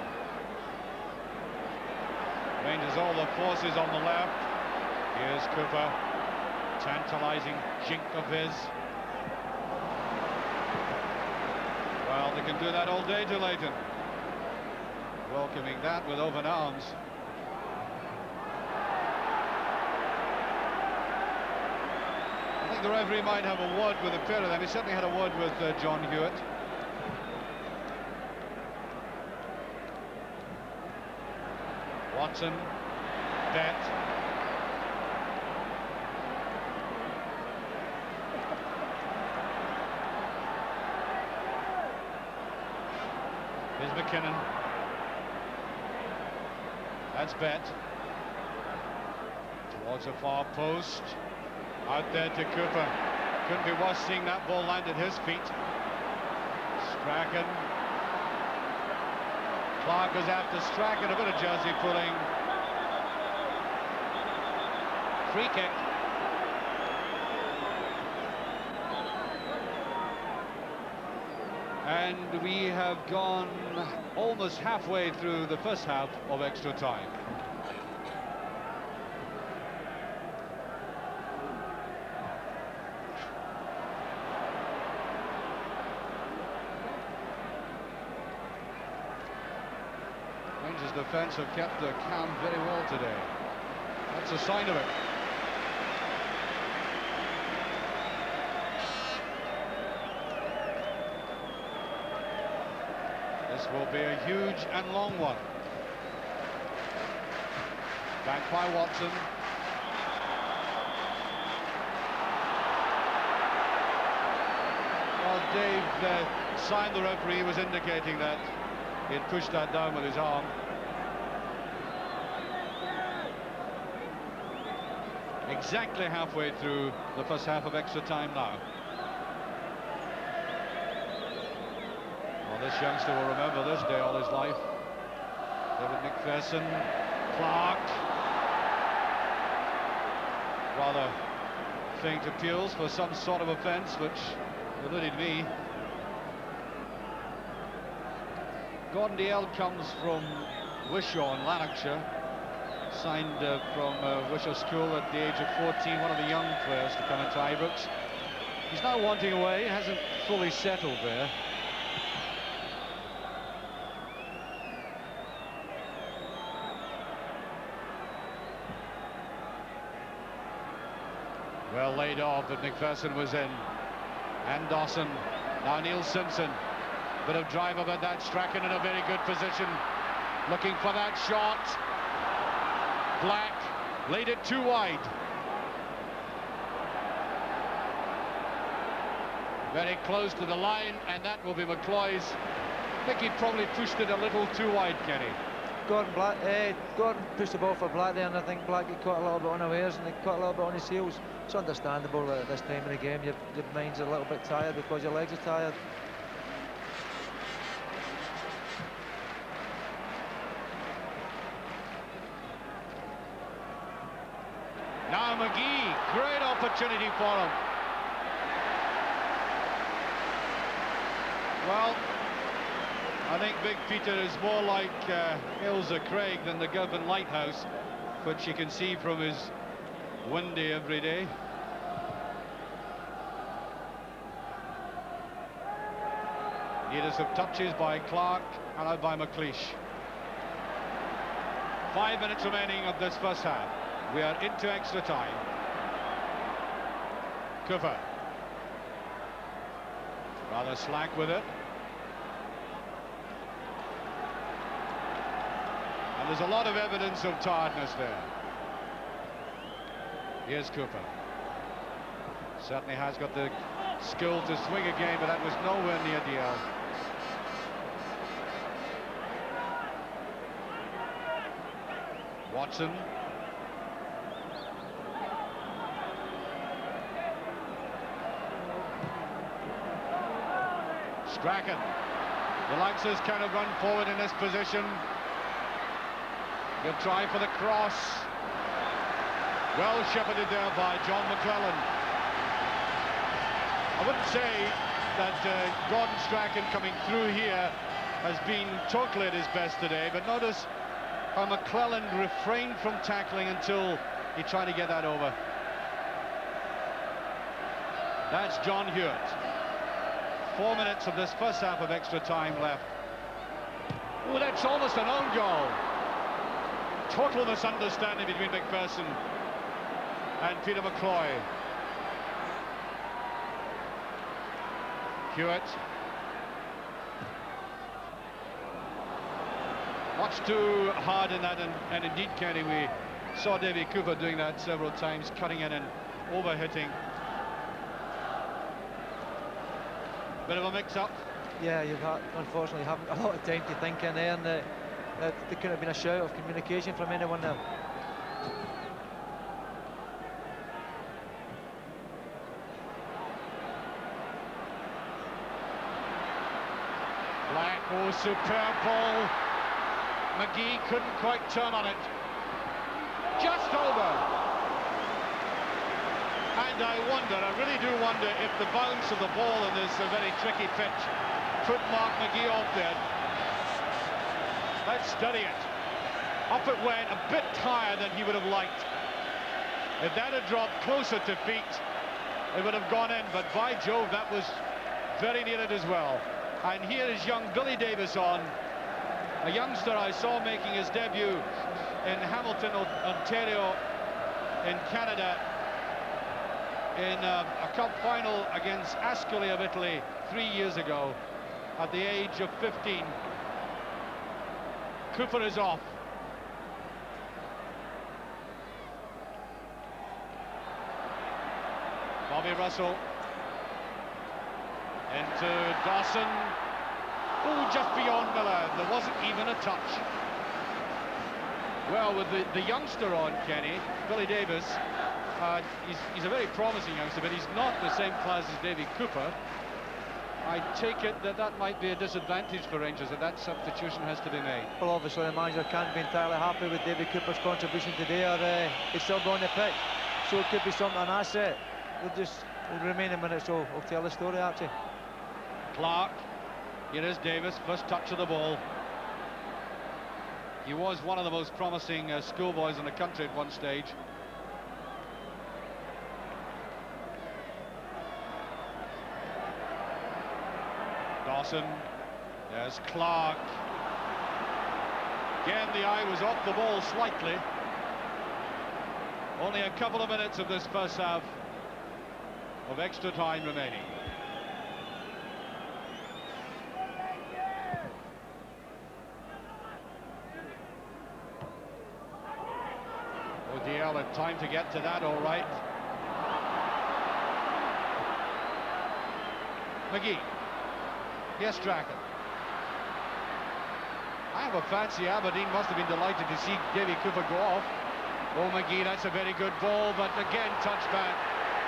Ranges all the forces on the left. Here's Cooper. Tantalising jink of his. Well, they can do that all day to Leighton. Welcoming that with open arms. I think the referee might have a word with a pair of them. He certainly had a word with John Hewitt. Watson, Bet. Here's McKinnon. That's Bet. Towards the far post. Out there to Cooper. Couldn't be worse seeing that ball land at his feet. Strachan. Clark goes after Strachan, a bit of jersey pulling. Free kick. And we have gone almost halfway through the first half of extra time. Rangers defence have kept their calm very well today. That's a sign of it. This will be a huge and long one. Back by Watson. Well, Dave signed the referee. He was indicating that he had pushed that down with his arm. Exactly halfway through the first half of extra time now. Well, this youngster will remember this day all his life. David McPherson, Clark. Rather faint appeals for some sort of offence, which eluded me. Gordon Dalziel comes from Wishaw in Lanarkshire. Signed from Wishaw School at the age of 14, one of the young players to come into Ibrox. He's now wanting away, hasn't fully settled there. Well laid off, but McPherson was in. And Dawson. Now Neil Simpson. Bit of drive about that. Strachan in a very good position. Looking for that shot. Black laid it too wide. Very close to the line, and that will be McCloy's. I think he probably pushed it a little too wide, Kenny. Gordon pushed the ball for Black there, and I think Black got caught a little bit unawares, and he caught a little bit on his heels. It's understandable that at this time of the game your mind's a little bit tired because your legs are tired. Now McGee, great opportunity for him. Well, I think Big Peter is more like Ailsa Craig than the Govan Lighthouse, which you can see from his windy every day. Needed some touches by Clark and out by McLeish. 5 minutes remaining of this first half. We are into extra time. Cooper. Rather slack with it. And there's a lot of evidence of tiredness there. Here's Cooper. Certainly has got the skill to swing again, but that was nowhere near DL. Watson. Strachan. The Lancers kind of run forward in this position. He'll try for the cross. Well shepherded there by John McClellan. I wouldn't say that Gordon Strachan coming through here has been totally at his best today, but notice how McClellan refrained from tackling until he tried to get that over. That's John Hewitt. 4 minutes of this first half of extra time left. Oh, that's almost an own goal. Total misunderstanding between McPherson and Peter McCloy. Hewitt. Much too hard in that, and indeed, Kenny, we saw Davy Cooper doing that several times, cutting in and over-hitting. Bit of a mix-up. Yeah, you've unfortunately haven't a lot of time to think in there, and there couldn't have been a shout of communication from anyone there. Black, oh, superb ball. McGee couldn't quite turn on it. Just over. And I really do wonder if the bounce of the ball in this very tricky pitch put Mark McGee off there. Let's study it. Up it went, a bit higher than he would have liked. If that had dropped closer to feet, it would have gone in, but by Jove, that was very near it as well. And here is young Billy Davis on, a youngster I saw making his debut in Hamilton, Ontario, in Canada, in a cup final against Ascoli of Italy 3 years ago at the age of 15. Cooper is off. Bobby Russell into Dawson. Oh, just beyond Miller. There wasn't even a touch. Well, with the youngster on, Kenny, Billy Davis, he's a very promising youngster, but he's not the same class as Davy Cooper. I take it that might be a disadvantage for Rangers, that substitution has to be made. Well, obviously the manager can't be entirely happy with Davy Cooper's contribution today, or he's still on the pitch. So it could be something, an asset. The remaining minutes will tell the story, Archie. Clark, here is Davis, first touch of the ball. He was one of the most promising schoolboys in the country at one stage. Dawson, there's Clark. Again, the eye was off the ball slightly. Only a couple of minutes of this first half of extra time remaining. O'Dell had time to get to that, all right. McGee. Yes, Strachan. I have a fancy Aberdeen must have been delighted to see Davy Cooper go off. Oh, McGee, that's a very good ball, but again, touchback.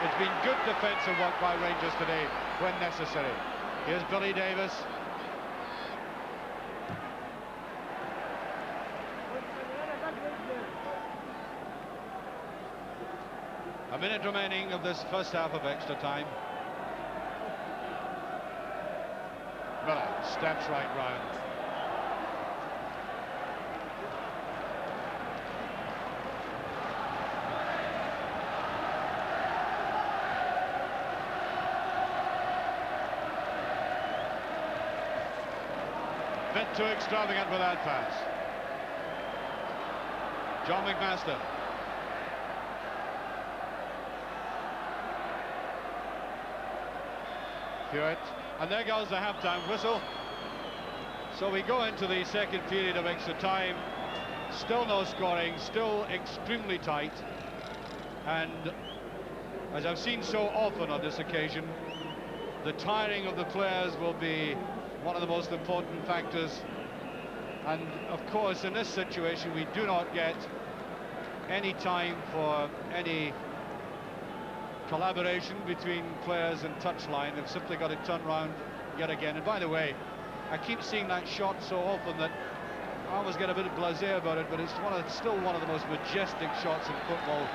It's been good defensive work by Rangers today, when necessary. Here's Billy Davis. A minute remaining of this first half of extra time. Miller steps right round. Bit too extravagant with that pass. John McMaster. Hewitt. And there goes the half-time whistle. So we go into the second period of extra time. Still no scoring, still extremely tight. And as I've seen so often on this occasion, the tiring of the players will be one of the most important factors. And of course, in this situation, we do not get any time for any collaboration between players and touchline. They've simply got to turn round yet again. And by the way, I keep seeing that shot so often that I always get a bit blasé about it, but it's still one of the most majestic shots in football,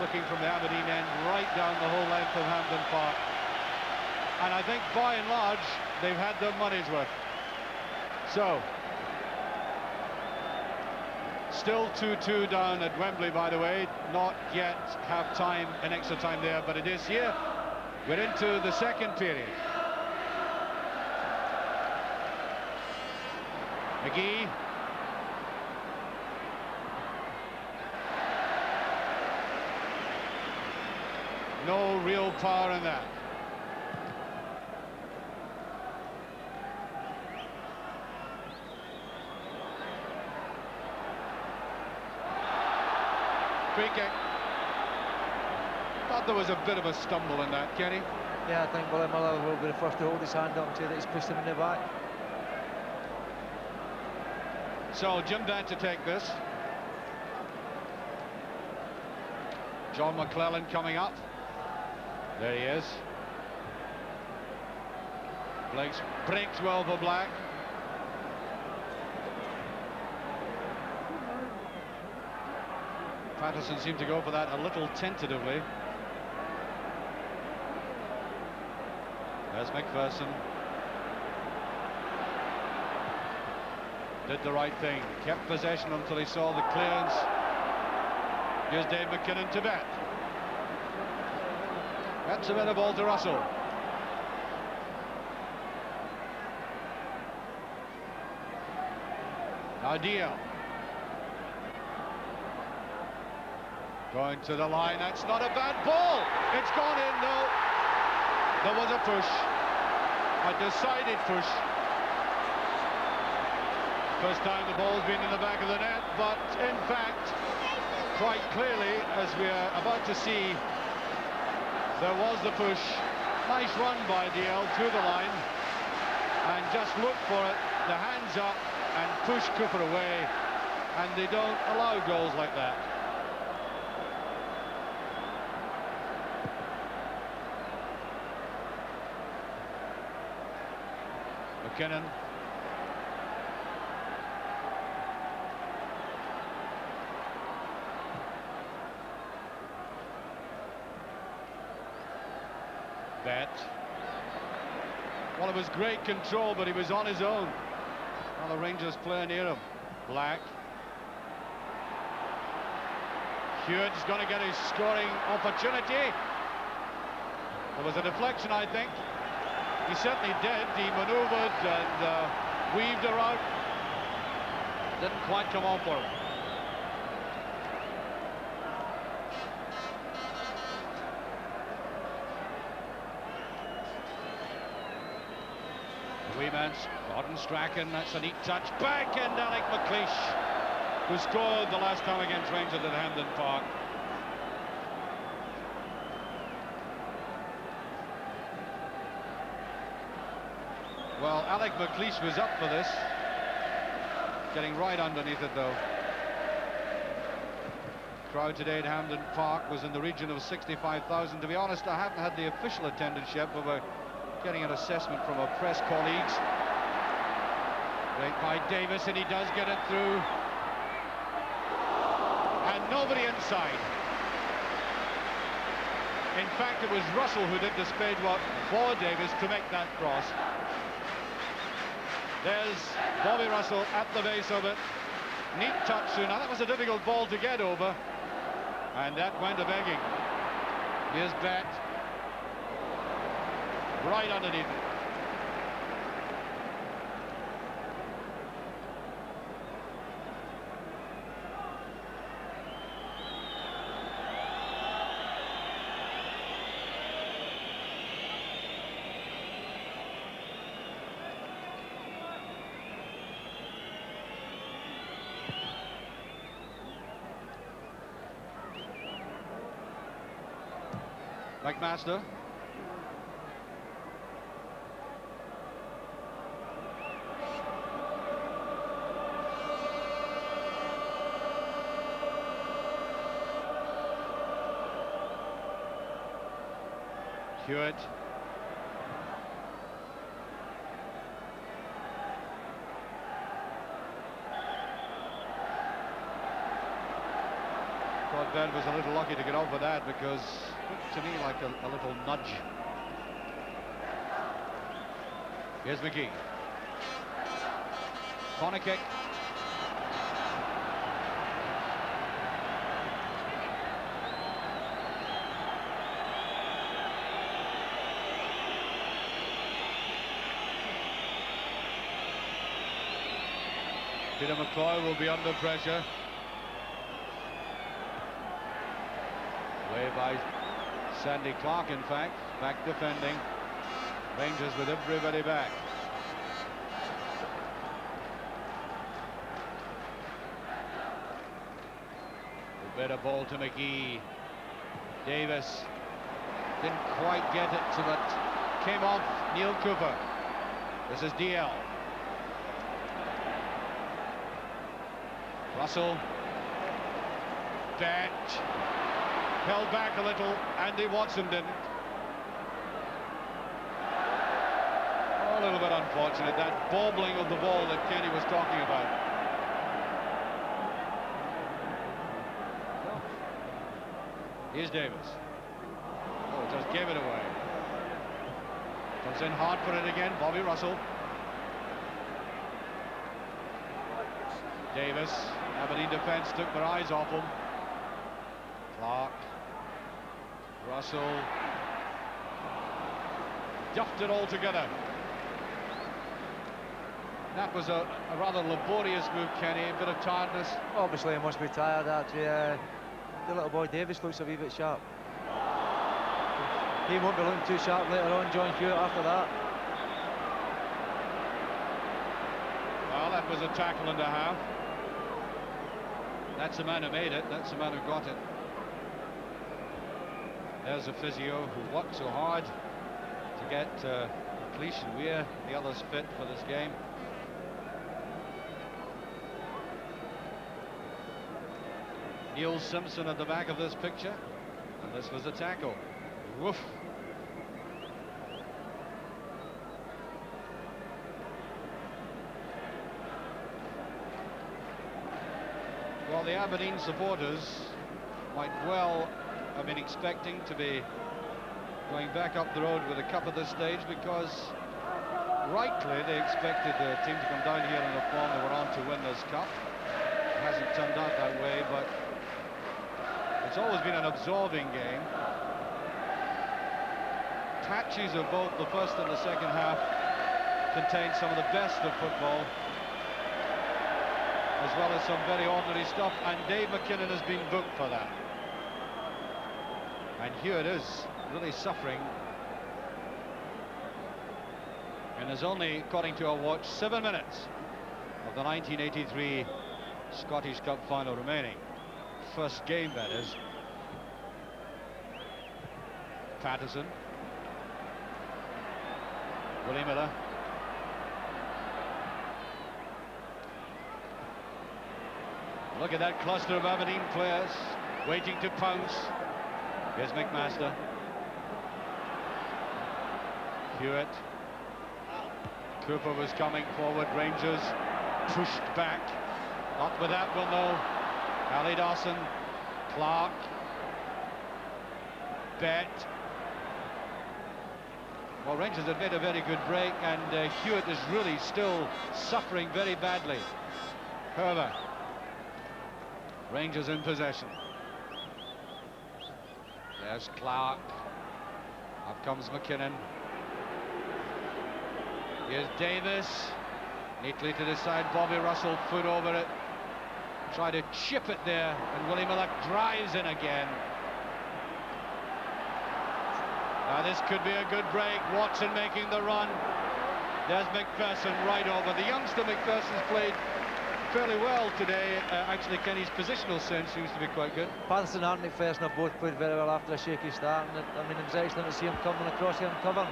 looking from the Aberdeen end right down the whole length of Hampden Park. And I think by and large they've had their money's worth. So still 2-2 down at Wembley, by the way. Not yet half-time and extra time there, but it is here. We're into the second period. McGee. No real power in that. Free kick. Thought there was a bit of a stumble in that, Kenny. Yeah, I think Willie Miller will be the first to hold his hand up and say that he's pushed him in the back. So Jim Dant to take this. John McClellan coming up. There he is. Breaks well for Black. Patterson seemed to go for that a little tentatively. There's McPherson. Did the right thing. Kept possession until he saw the clearance. Here's Dave McKinnon to bat. That's a bit of ball to Russell. Now Dio. Going to the line, that's not a bad ball. It's gone in, though. There was a push. A decided push. First time the ball's been in the back of the net, but in fact, quite clearly, as we are about to see, there was the push. Nice run by DL to the line. And just look for it, the hands up, and push Cooper away. And they don't allow goals like that. McKinnon. Bet. Well, it was great control, but he was on his own. Well, the Rangers player near him. Black. Hewitt's going to get his scoring opportunity. There was a deflection, I think. He certainly did. He manoeuvred and weaved around. Didn't quite come on for him. Weemans, Gordon Strachan, that's a neat touch. Back and Alec McLeish, who scored the last time against Rangers at Hampden Park. Well, Alec McLeish was up for this. Getting right underneath it, though. Crowd today at Hampden Park was in the region of 65,000. To be honest, I haven't had the official attendance yet, but we're getting an assessment from our press colleagues. Right by Davis, and he does get it through. And nobody inside. In fact, it was Russell who did the spade work for Davis to make that cross. There's Bobby Russell at the base of it. Neat touch through. Now that was a difficult ball to get over. And that went a begging. Here's Bet. Right underneath it. McMaster. Hewitt. Thought Ben was a little lucky to get off with that because it looked to me like a little nudge. Here's McGee. Corner kick. Peter McCloy will be under pressure. Way by Sandy Clark, in fact, back defending. Rangers with everybody back. A better ball to McGee. Davis didn't quite get it to that. Came off Neil Cooper. This is DL. Russell. Bet. Held back a little. Andy Watson didn't. Oh, a little bit unfortunate, that bobbling of the ball that Kenny was talking about. Here's Davis. Oh, just gave it away. Comes in hard for it again, Bobby Russell. Davis, Aberdeen defence took their eyes off him. Clark. Russell. Duffed it all together. That was a rather laborious move, Kenny, a bit of tiredness. Obviously, he must be tired, actually. The little boy Davis looks a wee bit sharp. He won't be looking too sharp later on, John Hewitt, after that. Well, that was a tackle and a half. That's the man who made it, that's the man who got it. There's a physio who worked so hard to get completion. We're the others fit for this game. Neil Simpson at the back of this picture, and this was a tackle. Woof. Well, the Aberdeen supporters might well have been expecting to be going back up the road with a cup at this stage, because rightly they expected the team to come down here in the form they were on to win this cup. It hasn't turned out that way, but it's always been an absorbing game. Patches of both the first and the second half contained some of the best of football, as well as some very ordinary stuff, and Dave McKinnon has been booked for that. And Hewitt is really suffering, and there's only, according to our watch, 7 minutes of the 1983 Scottish Cup final remaining. First game, that is. Patterson. Willie Miller. Look at that cluster of Aberdeen players waiting to pounce. Here's McMaster. Hewitt. Cooper was coming forward. Rangers pushed back. Not with that, we'll know. Ali Dawson, Clark, Bet. Well, Rangers have made a very good break, and Hewitt is really still suffering very badly. However, Rangers in possession. There's Clark. Up comes McKinnon. Here's Davis. Neatly to the side. Bobby Russell, foot over it. Try to chip it there, and Willie Miller drives in again. Now this could be a good break. Watson making the run. There's McPherson right over. The youngster McPherson's played fairly well today. Actually, Kenny's positional sense seems to be quite good. Patterson and McPherson have both played very well after a shaky start, and I mean, it was excellent to see him coming across here and covering.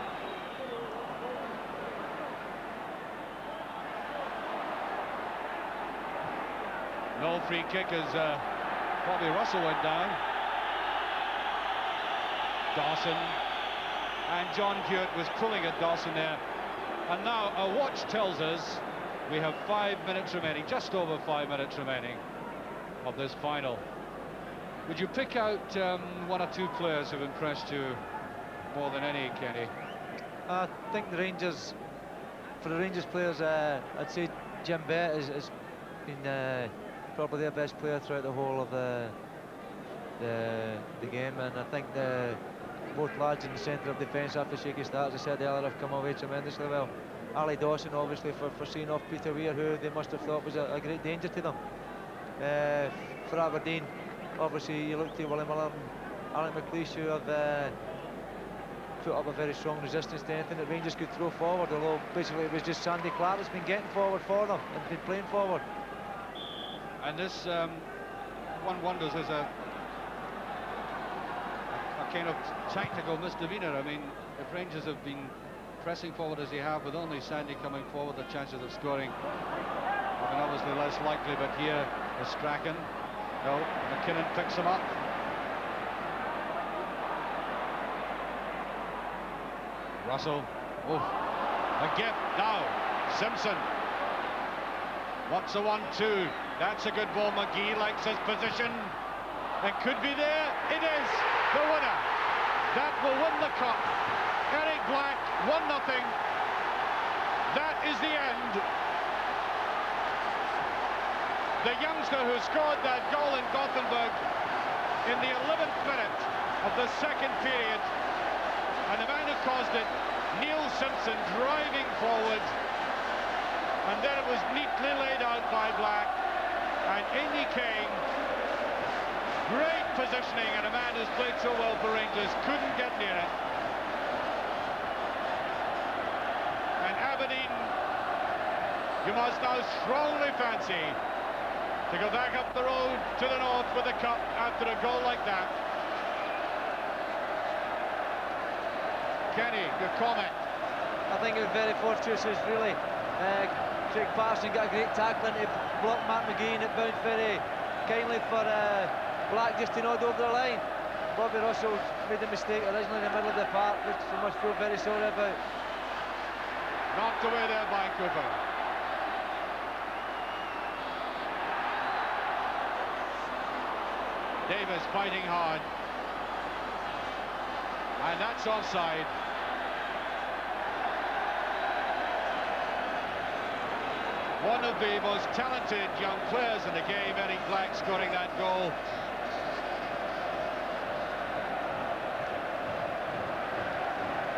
No free kick as Bobby Russell went down. Dawson, and John Hewitt was pulling at Dawson there. And now a watch tells us we have 5 minutes remaining, just over 5 minutes remaining of this final. Would you pick out one or two players who've impressed you more than any, Kenny? I think the Rangers, for the Rangers players, I'd say Jim Bett has been probably their best player throughout the whole of the game, and I think both lads in the centre of defence after shaky start, as I said earlier, have come away tremendously well. Ali Dawson, obviously, for seeing off Peter Weir, who they must have thought was a great danger to them. For Aberdeen, obviously, you look to Willie Miller and Alec McLeish, who have put up a very strong resistance to anything that Rangers could throw forward, although basically it was just Sandy Clark that's been getting forward for them and been playing forward. And this, one wonders, is a kind of tactical misdemeanor. I mean, if Rangers have been pressing forward as they have, with only Sandy coming forward, the chances of scoring have been obviously less likely. But here is Strachan. No, McKinnon picks him up. Russell. Oof. A gift now. Simpson. Wants a 1-2. That's a good ball. McGee likes his position. It could be there. It is the winner. That will win the cup. Eric Black, 1-0. That is the end. The youngster who scored that goal in Gothenburg in the 11th minute of the second period, and the man who caused it, Neil Simpson, driving forward, and then it was neatly laid out by Black, and Amy Kane, great positioning, and a man who's played so well for Rangers couldn't get near it. And Aberdeen, you must now strongly fancy to go back up the road to the north with the cup after a goal like that. Kenny, your comment? I think it was very fortuitous, really. Craig Patterson got a great tackle to block Matt McGee, and it bounced very kindly for Black just to nod over the line. Bobby Russell made a mistake originally in the middle of the park, which he must feel very sorry about. Knocked away there by Cooper. Davis fighting hard. And that's offside. One of the most talented young players in the game, Eric Black, scoring that goal.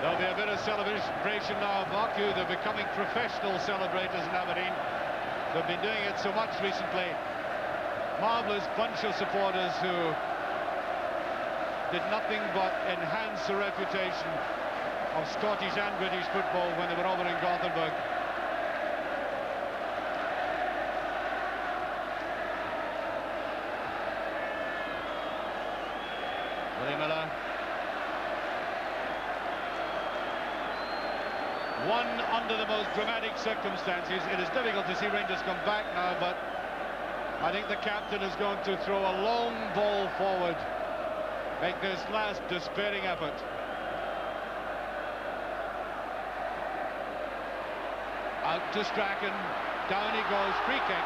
There'll be a bit of celebration now. Baku, they're becoming professional celebrators in Aberdeen. They've been doing it so much recently. Marvellous bunch of supporters who did nothing but enhance the reputation of Scottish and British football when they were over in Gothenburg. Willie Miller. One under the most dramatic circumstances. It is difficult to see Rangers come back now, but I think the captain is going to throw a long ball forward, make this last despairing effort. Out to Strachan, down he goes, free kick,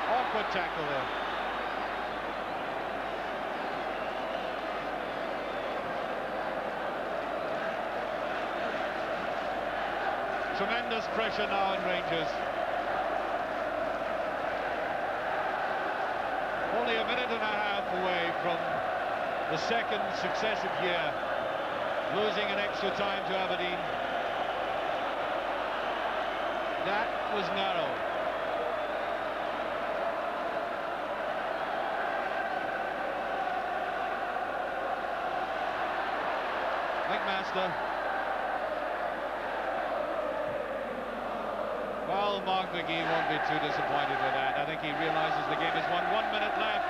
awkward tackle there. Tremendous pressure now on Rangers. Only a minute and a half away from the second successive year, losing in extra time to Aberdeen. That was narrow. McMaster. Well, Mark McGee won't be too disappointed with that. I think he realises the game is won. 1 minute left.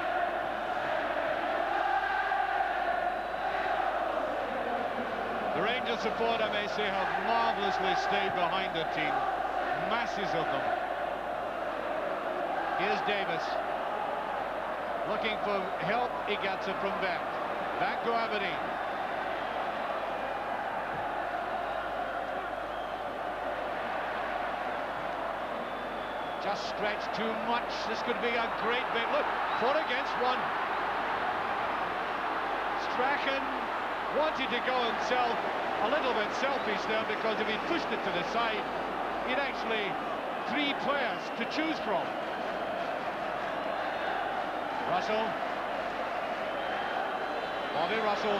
The Rangers support, I may say, have marvellously stayed behind their team. Masses of them. Here's Davis. Looking for help, he gets it from Beck. Back to Aberdeen. Just stretched too much. This could be a great bit. Look, 4 against 1. Strachan wanted to go himself, a little bit selfish there, because if he pushed it to the side, he'd actually 3 players to choose from. Russell. Bobby Russell.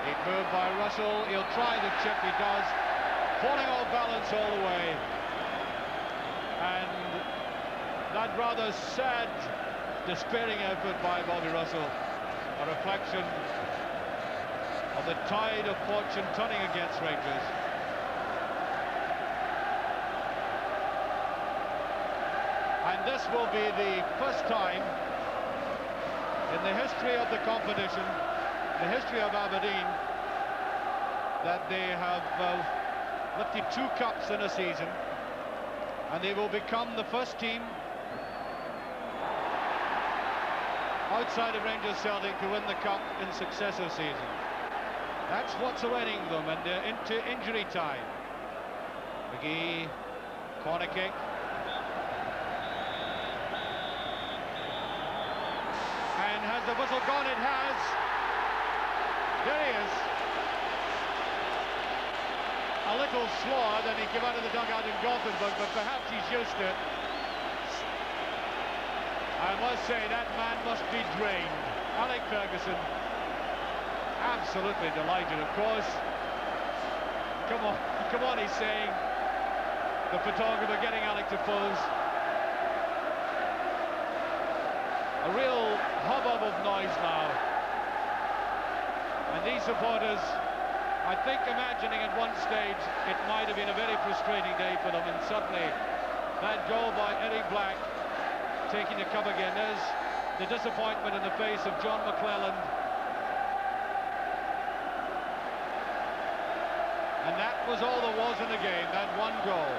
He'd moved by Russell. He'll try the chip, he does. Falling off balance all the way. And that rather sad, despairing effort by Bobby Russell, a reflection of the tide of fortune turning against Rangers. And this will be the first time in the history of the competition, the history of Aberdeen, that they have lifted 2 cups in a season, and they will become the first team outside of Rangers Celtic to win the cup in successive seasons. That's what's awaiting them, and they're into injury time. McGee, corner kick. And has the whistle gone? It has. There he is. A little slower than he came out of the dugout in Gothenburg, but perhaps he's used to it. I must say, that man must be drained. Alec Ferguson, absolutely delighted, of course. Come on, he's saying. The photographer getting Alec to pose. A real hubbub of noise now. And these supporters, I think, imagining at one stage it might have been a very frustrating day for them, and suddenly that goal by Eric Black, taking the cup again. There's the disappointment in the face of John McClelland. And that was all there was in the game, that one goal.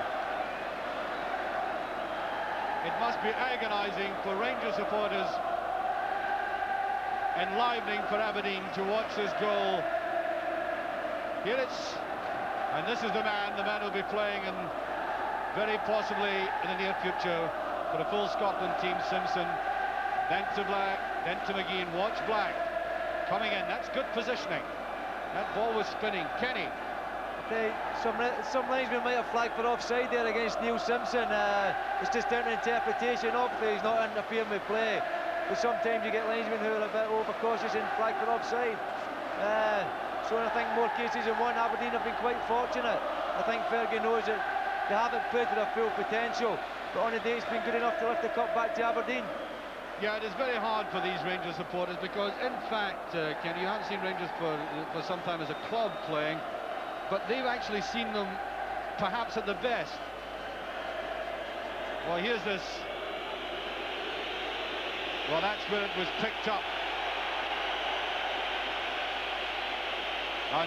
It must be agonising for Rangers supporters, enlivening for Aberdeen to watch this goal. Here it's, and this is the man who'll be playing in very possibly in the near future for the full Scotland team. Simpson, then to Black, then to McGee. Watch Black coming in. That's good positioning. That ball was spinning. Kenny. Some linesmen might have flagged for offside there against Neil Simpson. It's just down to interpretation. Obviously he's not interfering with play, but sometimes you get linesmen who are a bit overcautious and flag for offside. So I think more cases than one, Aberdeen have been quite fortunate. I think Fergie knows that they haven't played to their full potential, but on a day it's been good enough to lift the cup back to Aberdeen. Yeah, it is very hard for these Rangers supporters, because in fact, Ken, you haven't seen Rangers for some time as a club playing, but they've actually seen them perhaps at the best. Well, here's this. Well, that's where it was picked up.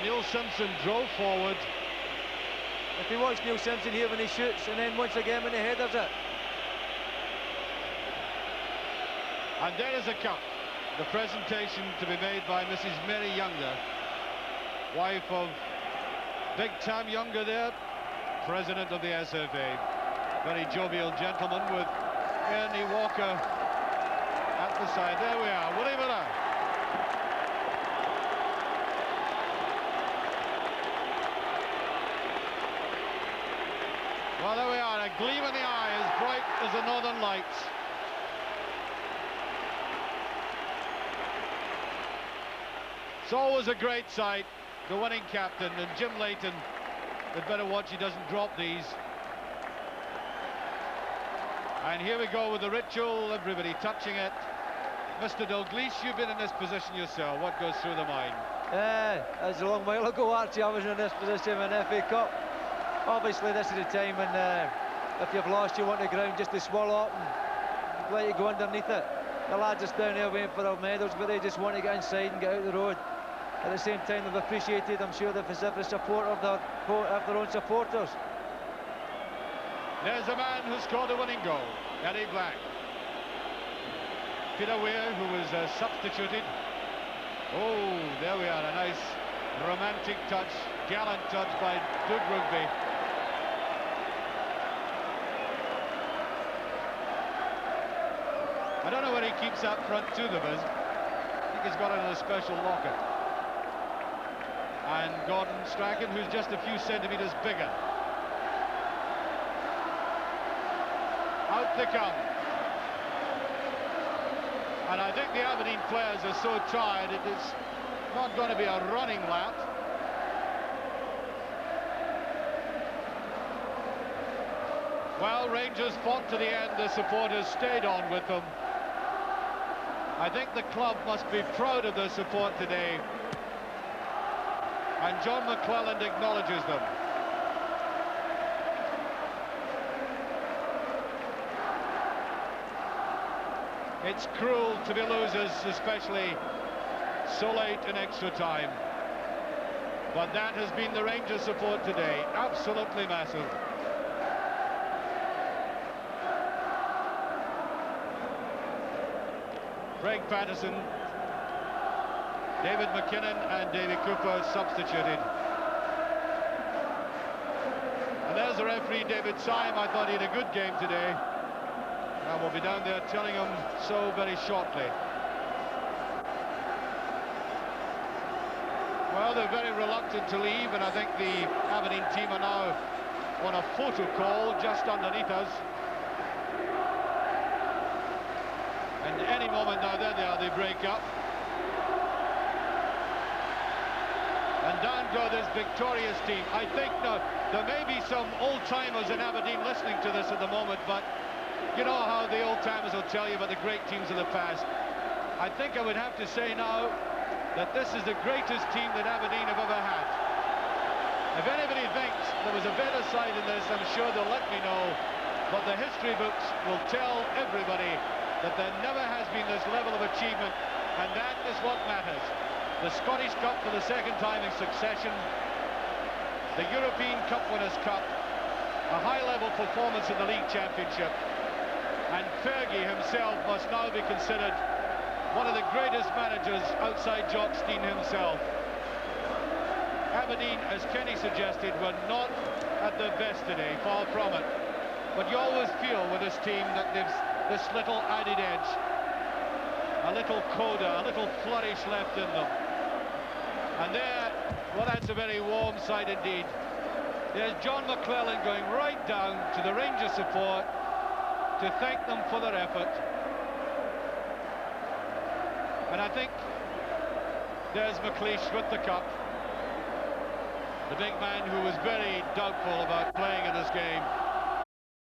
Neil Simpson drove forward. If you watch Neil Simpson here when he shoots, and then once again when he headers it. And there is a cup. The presentation to be made by Mrs. Mary Younger, wife of Big Tam Younger there, president of the SFA. Very jovial gentleman with Ernie Walker at the side. There we are, Willie Miller. Well, there we are, a gleam in the eye as bright as the Northern Lights. It's always a great sight, the winning captain, and Jim Leighton had better watch he doesn't drop these. And here we go with the ritual, everybody touching it. Mr. Dalglish, you've been in this position yourself. What goes through the mind? It's a long while ago, Archie. I was in this position in the FA Cup. Obviously, this is the time when if you've lost, you want the ground just to swallow up and let you go underneath it. The lads are down there waiting for their medals, but they just want to get inside and get out the road. At the same time, they've appreciated, I'm sure, every support of their own supporters. There's a man who scored a winning goal, Eddie Black. Peter Weir, who was substituted. Oh, there we are, a nice romantic touch, gallant touch by Doug Rugby. I don't know where he keeps that front to the biz. I think he's got it in a special locker. And Gordon Strachan, who's just a few centimetres bigger. Out they come. And I think the Aberdeen players are so tired, it is not going to be a running lap. Well, Rangers fought to the end, the supporters stayed on with them. I think the club must be proud of their support today. And John McClelland acknowledges them. It's cruel to be losers, especially so late in extra time. But that has been the Rangers' support today. Absolutely massive. Craig Patterson, David McKinnon and Davy Cooper substituted. And there's the referee, David Syme. I thought he had a good game today. And we'll be down there telling him so very shortly. Well, they're very reluctant to leave, and I think the Aberdeen team are now on a photo call just underneath us. And any moment now, there they are, they break up. And down go this victorious team. I think now, there may be some old-timers in Aberdeen listening to this at the moment, but you know how the old-timers will tell you about the great teams of the past. I think I would have to say now that this is the greatest team that Aberdeen have ever had. If anybody thinks there was a better side in this, I'm sure they'll let me know. But the history books will tell everybody that there never has been this level of achievement, and that is what matters. The Scottish Cup for the second time in succession, the European Cup Winners' Cup, a high-level performance in the League Championship, and Fergie himself must now be considered one of the greatest managers outside Jock Stein himself. Aberdeen, as Kenny suggested, were not at their best today, far from it. But you always feel with this team that there's this little added edge, a little coda, a little flourish left in them. And there, well, that's a very warm sight indeed. There's John McClelland going right down to the Rangers support to thank them for their effort. And I think there's McLeish with the cup. The big man who was very doubtful about playing in this game.